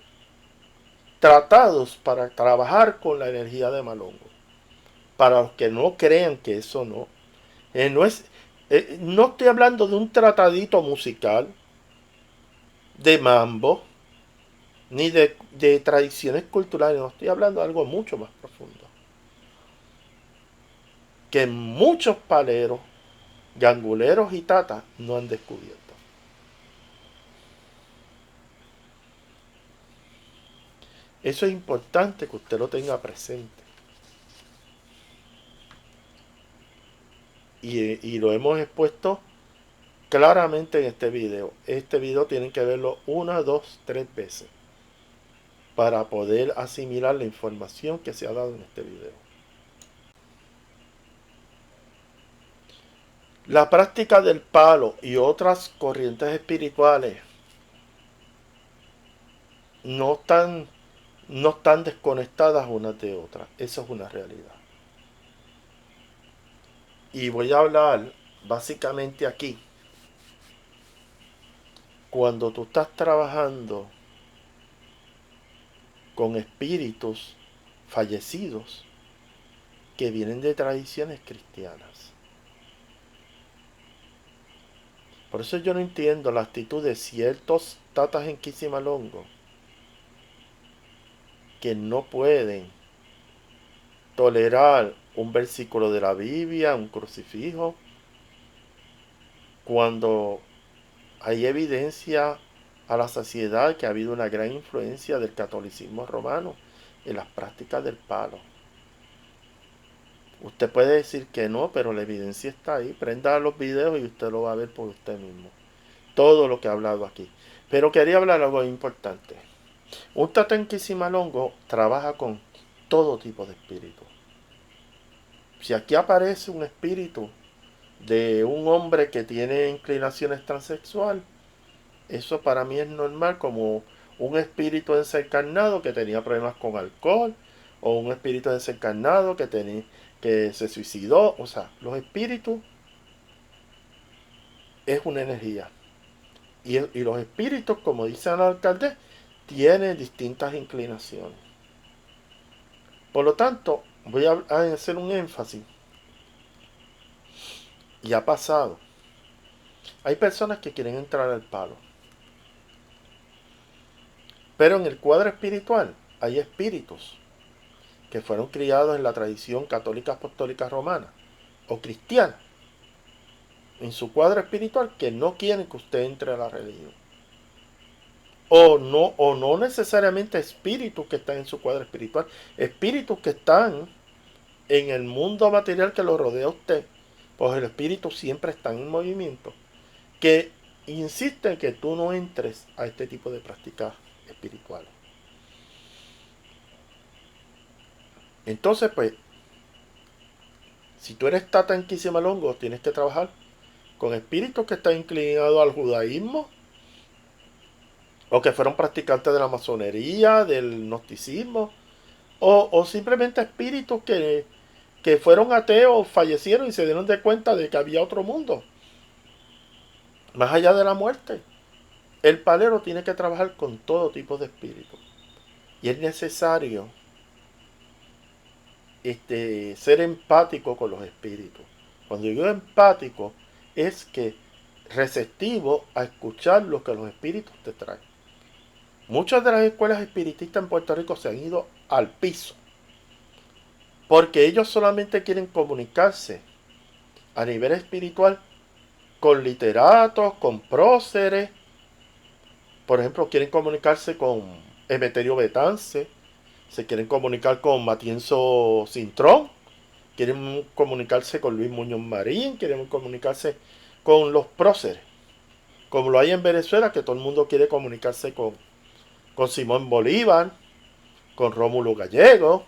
tratados para trabajar con la energía de Malongo. Para los que no crean que eso no. No estoy hablando de un tratadito musical, de mambo, ni de tradiciones culturales. No estoy hablando de algo mucho más profundo. Que muchos paleros, ganguleros y tatas no han descubierto. Eso es importante que usted lo tenga presente. Y lo hemos expuesto claramente en este video. Este video tienen que verlo 1, 2, 3 veces para poder asimilar la información que se ha dado en este video. La práctica del palo y otras corrientes espirituales no están desconectadas unas de otras. Eso es una realidad. Y voy a hablar básicamente aquí. Cuando tú estás trabajando con espíritus fallecidos que vienen de tradiciones cristianas. Por eso yo no entiendo la actitud de ciertos tatas en Quisimalongo que no pueden tolerar un versículo de la Biblia, un crucifijo, cuando hay evidencia a la saciedad que ha habido una gran influencia del catolicismo romano en las prácticas del palo. Usted puede decir que no, pero la evidencia está ahí. Prenda los videos y usted lo va a ver por usted mismo. Todo lo que he hablado aquí. Pero quería hablar algo importante. Un tata en Quisimalongo trabaja con todo tipo de espíritus. Si aquí aparece un espíritu de un hombre que tiene inclinaciones transexual, eso para mí es normal, como un espíritu desencarnado que tenía problemas con alcohol, o un espíritu desencarnado que se suicidó. O sea, los espíritus es una energía. Y los espíritus, como dice el alcalde, tiene distintas inclinaciones. Por lo tanto, voy a hacer un énfasis. Y ha pasado. Hay personas que quieren entrar al palo. Pero en el cuadro espiritual hay espíritus que fueron criados en la tradición católica apostólica romana o cristiana, en su cuadro espiritual, que no quieren que usted entre a la religión. O no necesariamente espíritus que están en su cuadro espiritual, espíritus que están en el mundo material que lo rodea a usted, pues el espíritu siempre está en movimiento, que insisten que tú no entres a este tipo de prácticas espirituales. Entonces, pues, si tú eres Tata Inquisimalongo, tienes que trabajar con espíritus que están inclinados al judaísmo, o que fueron practicantes de la masonería, del gnosticismo, o simplemente espíritus que fueron ateos, fallecieron y se dieron de cuenta de que había otro mundo, más allá de la muerte. El palero tiene que trabajar con todo tipo de espíritus. Y es necesario ser empático con los espíritus. Cuando digo empático, es que receptivo a escuchar lo que los espíritus te traen. Muchas de las escuelas espiritistas en Puerto Rico se han ido al piso, porque ellos solamente quieren comunicarse a nivel espiritual con literatos, con próceres. Por ejemplo, quieren comunicarse con Emeterio Betance, se quieren comunicar con Matienzo Cintrón, quieren comunicarse con Luis Muñoz Marín, quieren comunicarse con los próceres, como lo hay en Venezuela, que todo el mundo quiere comunicarse con Simón Bolívar, con Rómulo Gallego.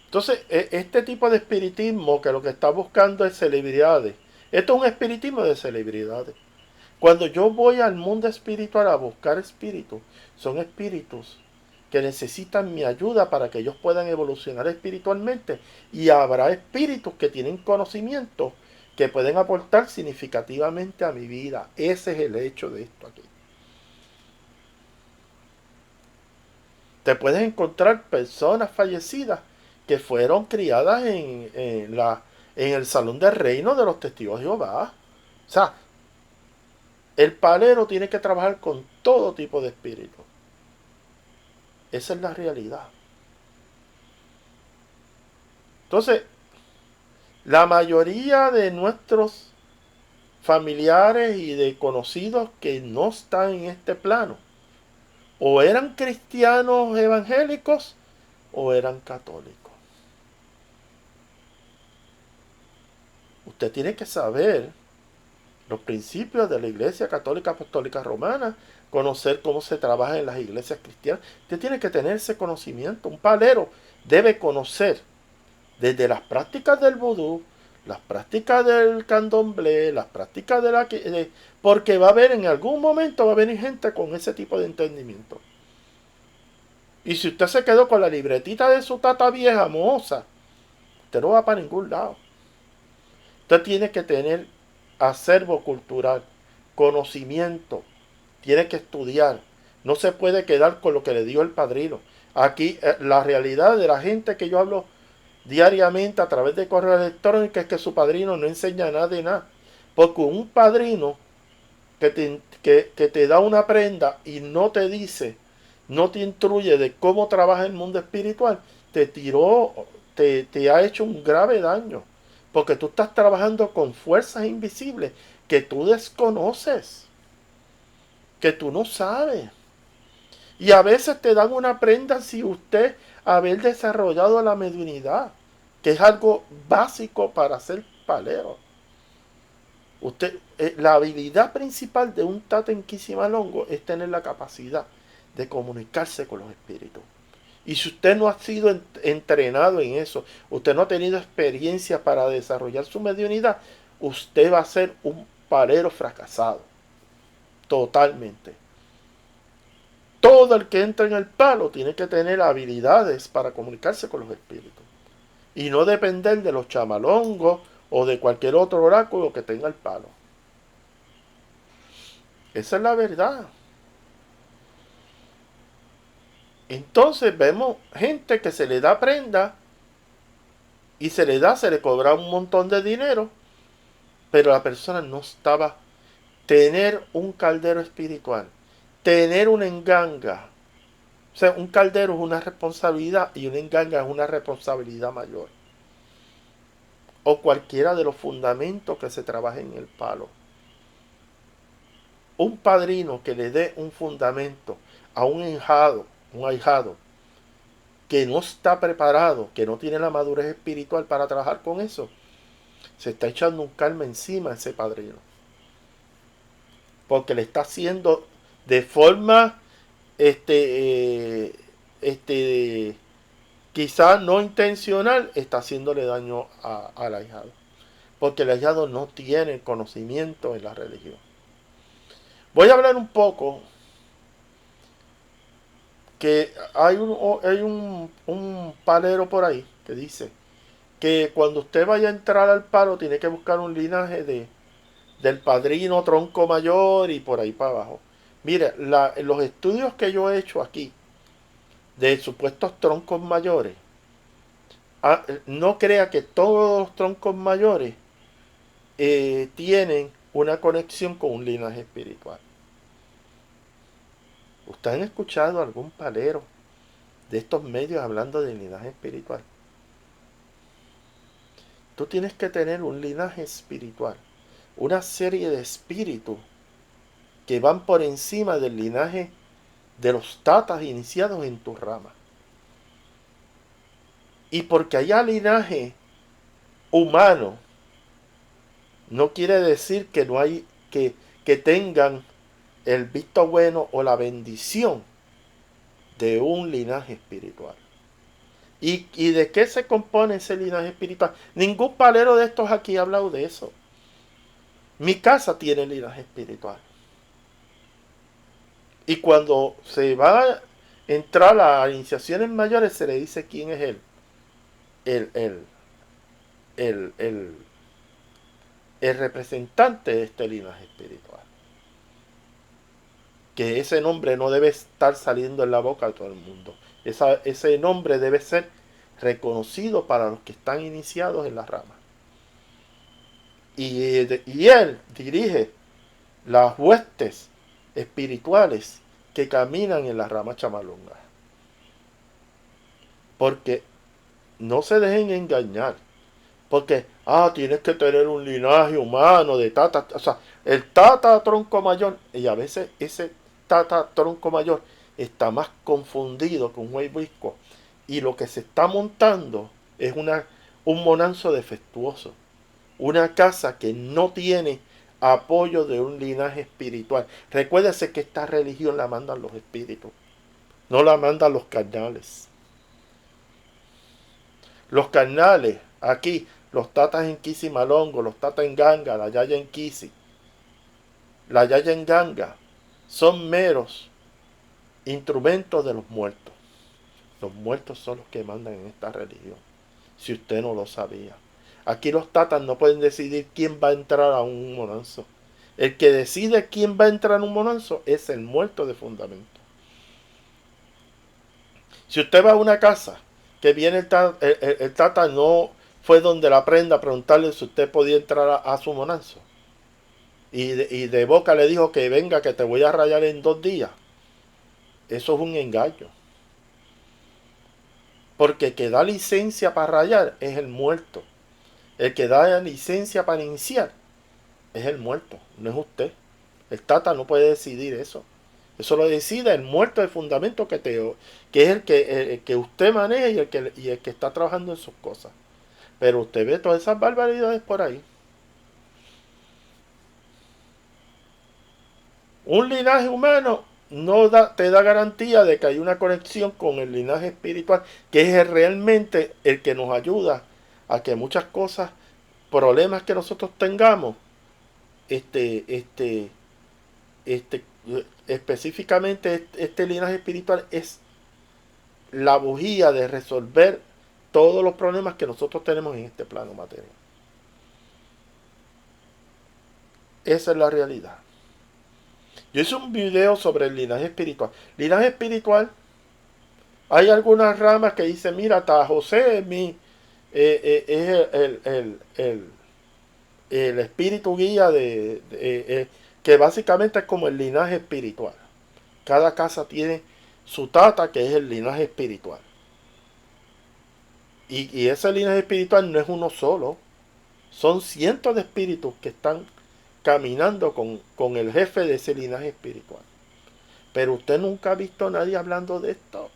Entonces, este tipo de espiritismo que lo que está buscando es celebridades. Esto es un espiritismo de celebridades. Cuando yo voy al mundo espiritual a buscar espíritus, son espíritus que necesitan mi ayuda para que ellos puedan evolucionar espiritualmente. Y habrá espíritus que tienen conocimiento que pueden aportar significativamente a mi vida. Ese es el hecho de esto aquí. Te puedes encontrar personas fallecidas que fueron criadas en el salón del reino de los testigos de Jehová. O sea, el palero tiene que trabajar con todo tipo de espíritu. Esa es la realidad. Entonces, la mayoría de nuestros familiares y de conocidos que no están en este plano, o eran cristianos evangélicos o eran católicos. Usted tiene que saber los principios de la Iglesia Católica Apostólica Romana, conocer cómo se trabaja en las iglesias cristianas. Usted tiene que tener ese conocimiento. Un palero debe conocer desde las prácticas del vudú, las prácticas del candomblé, las prácticas porque va a haber en algún momento va a venir gente con ese tipo de entendimiento. Y si usted se quedó con la libretita de su tata vieja moza, usted no va para ningún lado. Usted tiene que tener acervo cultural, conocimiento, tiene que estudiar. No se puede quedar con lo que le dio el padrino. Aquí la realidad de la gente que yo hablo diariamente a través de correo electrónico es que su padrino no enseña nada de nada. Porque un padrino que te da una prenda y no te dice, no te instruye de cómo trabaja el mundo espiritual, te ha hecho un grave daño. Porque tú estás trabajando con fuerzas invisibles que tú desconoces, que tú no sabes. Y a veces te dan una prenda si usted haber desarrollado la mediunidad, que es algo básico para ser palero. La habilidad principal de un Tata Inquisimalongo es tener la capacidad de comunicarse con los espíritus. Y si usted no ha sido entrenado en eso, usted no ha tenido experiencia para desarrollar su mediunidad, usted va a ser un palero fracasado. Totalmente. Todo el que entra en el palo tiene que tener habilidades para comunicarse con los espíritus. Y no depender de los chamalongos o de cualquier otro oráculo que tenga el palo. Esa es la verdad. Entonces vemos gente que se le da prenda y se le cobra un montón de dinero, pero la persona no estaba. Tener un caldero espiritual, tener una enganga. O sea, un caldero es una responsabilidad y una enganga es una responsabilidad mayor. O cualquiera de los fundamentos que se trabaje en el palo. Un padrino que le dé un fundamento a un ahijado, que no está preparado, que no tiene la madurez espiritual para trabajar con eso, se está echando un karma encima a ese padrino. Porque le está haciendo de forma, este, quizás no intencional, está haciéndole daño al ahijado. Porque el ahijado no tiene conocimiento en la religión. Voy a hablar un poco que hay un palero por ahí que dice que cuando usted vaya a entrar al palo tiene que buscar un linaje del padrino tronco mayor y por ahí para abajo. Mire, los estudios que yo he hecho aquí de supuestos troncos mayores, no crea que todos los troncos mayores tienen una conexión con un linaje espiritual. ¿Ustedes han escuchado algún palero de estos medios hablando de linaje espiritual? Tú tienes que tener un linaje espiritual, una serie de espíritus que van por encima del linaje de los tatas iniciados en tu rama. Y porque haya linaje humano, no quiere decir que no hay que tengan el visto bueno o la bendición de un linaje espiritual. ¿Y de qué se compone ese linaje espiritual? Ningún palero de estos aquí ha hablado de eso. Mi casa tiene linaje espiritual. Y cuando se va a entrar a iniciaciones mayores, se le dice quién es él. El, el, el, el, el representante de este linaje espiritual. Que ese nombre no debe estar saliendo en la boca de todo el mundo. Ese nombre debe ser reconocido para los que están iniciados en la rama. Y él dirige las huestes espirituales que caminan en la rama chamalonga. Porque no se dejen engañar. Porque, tienes que tener un linaje humano de tata. O sea, el tata tronco mayor, y a veces ese tata tronco mayor está más confundido con un huevisco. Y lo que se está montando es un monanzo defectuoso. Una casa que no tiene apoyo de un linaje espiritual. Recuérdese que esta religión la mandan los espíritus, no la mandan los carnales. Los carnales, aquí, los tatas en Kisi Malongo, los tatas en Ganga, la yaya en Kisi, la yaya en Ganga, son meros instrumentos de los muertos. Los muertos son los que mandan en esta religión, si usted no lo sabía. Aquí los tatas no pueden decidir quién va a entrar a un monanzo. El que decide quién va a entrar en un monanzo es el muerto de fundamento. Si usted va a una casa que viene el tata no fue donde la prenda a preguntarle si usted podía entrar a su monanzo. Y de boca le dijo que venga, que te voy a rayar en 2 días. Eso es un engaño. Porque el que da licencia para rayar es el muerto. El que da licencia para iniciar es el muerto, no es usted. El tata no puede decidir eso. Eso lo decide el muerto de fundamento que es el que usted maneja y el que está trabajando en sus cosas. Pero usted ve todas esas barbaridades por ahí. Un linaje humano no te da garantía de que hay una conexión con el linaje espiritual, que es realmente el que nos ayuda a que muchas cosas, problemas que nosotros tengamos, este, este, este, específicamente este linaje espiritual es la bujía de resolver todos los problemas que nosotros tenemos en este plano material. Esa es la realidad. Yo hice un video sobre el linaje espiritual. Linaje espiritual Hay algunas ramas que dicen, mira, hasta José es es el espíritu guía que básicamente es como el linaje espiritual. Cada casa tiene su tata, que es el linaje espiritual. Y ese linaje espiritual no es uno solo, son cientos de espíritus que están caminando con el jefe de ese linaje espiritual. Pero usted nunca ha visto a nadie hablando de esto.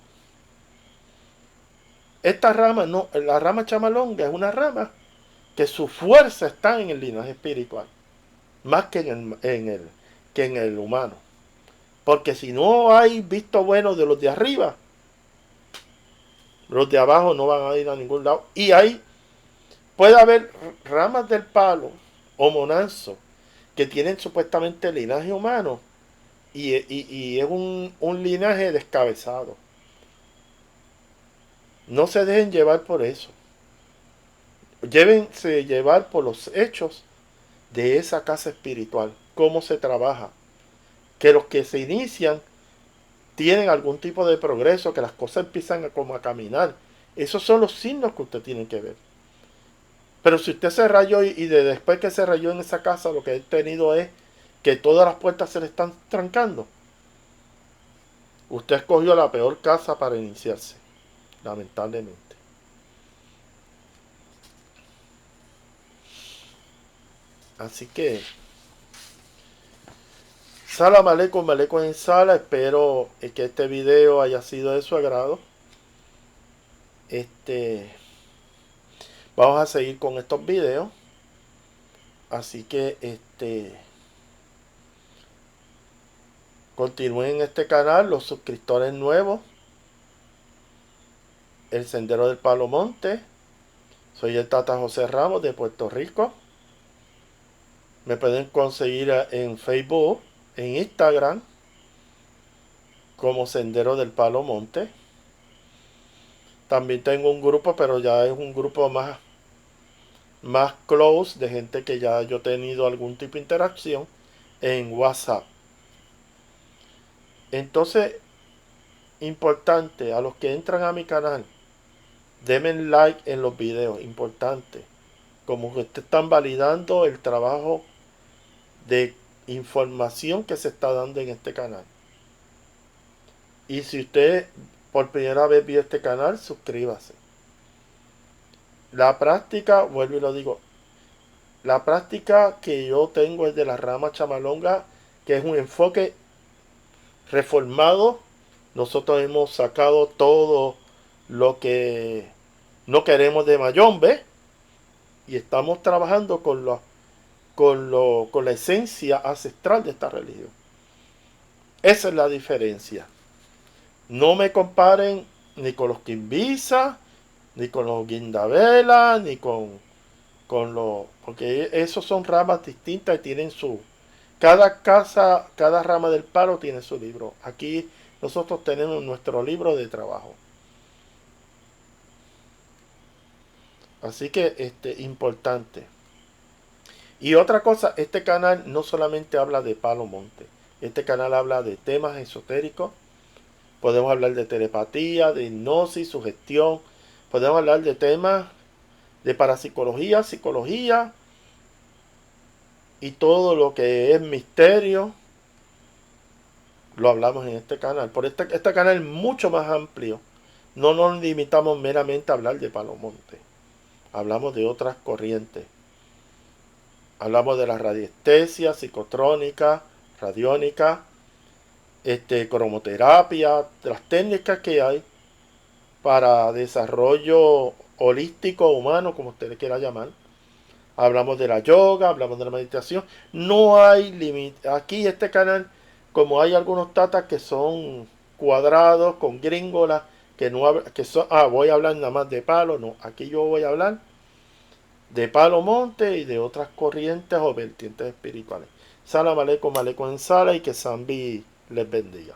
Esta rama, no, la rama chamalonga es una rama que su fuerza está en el linaje espiritual, más que que en el humano. Porque si no hay visto bueno de los de arriba, los de abajo no van a ir a ningún lado. Puede haber ramas del palo o monanzo que tienen supuestamente linaje humano y es un linaje descabezado. No se dejen llevar por eso. Llévense llevar por los hechos de esa casa espiritual, cómo se trabaja, que los que se inician tienen algún tipo de progreso, que las cosas empiezan como a caminar. Esos son los signos que usted tiene que ver. Pero si usted se rayó después que se rayó en esa casa, lo que he tenido es que todas las puertas se le están trancando. Usted escogió la peor casa para iniciarse, lamentablemente. Así que, salam aleikum, aleikum en sala. Espero que este video haya sido de su agrado. Vamos a seguir con estos videos. Así que, continúen en este canal, los suscriptores nuevos. El Sendero del Palo Monte. Soy el Tata José Ramos de Puerto Rico. Me pueden conseguir en Facebook, en Instagram, como Sendero del Palo Monte. También tengo un grupo, pero ya es un grupo más close, de gente que ya yo he tenido algún tipo de interacción en WhatsApp. Entonces, importante, a los que entran a mi canal, denme like en los videos, importante. Como que ustedes están validando el trabajo de información que se está dando en este canal. Y si usted por primera vez vio este canal, suscríbase. La práctica, vuelvo y lo digo, la práctica que yo tengo es de la rama chamalonga, que es un enfoque reformado. Nosotros hemos sacado todo lo que no queremos de Mayombe y estamos trabajando con la esencia ancestral de esta religión. Esa es la diferencia. No me comparen ni con los Quimbisa, ni con los Guindabela, ni con los... Porque esos son ramas distintas y tienen su... Cada casa, cada rama del palo tiene su libro. Aquí nosotros tenemos nuestro libro de trabajo. Así que, importante. Y otra cosa, este canal no solamente habla de Palo Monte. Este canal habla de temas esotéricos. Podemos hablar de telepatía, de hipnosis, sugestión. Podemos hablar de temas de parapsicología, psicología y todo lo que es misterio. Lo hablamos en este canal. Por este canal es mucho más amplio. No nos limitamos meramente a hablar de Palo Monte. Hablamos de otras corrientes. Hablamos de la radiestesia, psicotrónica, radiónica, cromoterapia, de las técnicas que hay para desarrollo holístico humano, como usted le quiera llamar. Hablamos de la yoga, hablamos de la meditación. No hay límite. Aquí este canal, como hay algunos tatas que son cuadrados con gringolas, que no que son, voy a hablar nada más de palo, no, aquí yo voy a hablar de Palo Monte y de otras corrientes o vertientes espirituales. Salam aleikum, aleikum en sala y que Zambi les bendiga.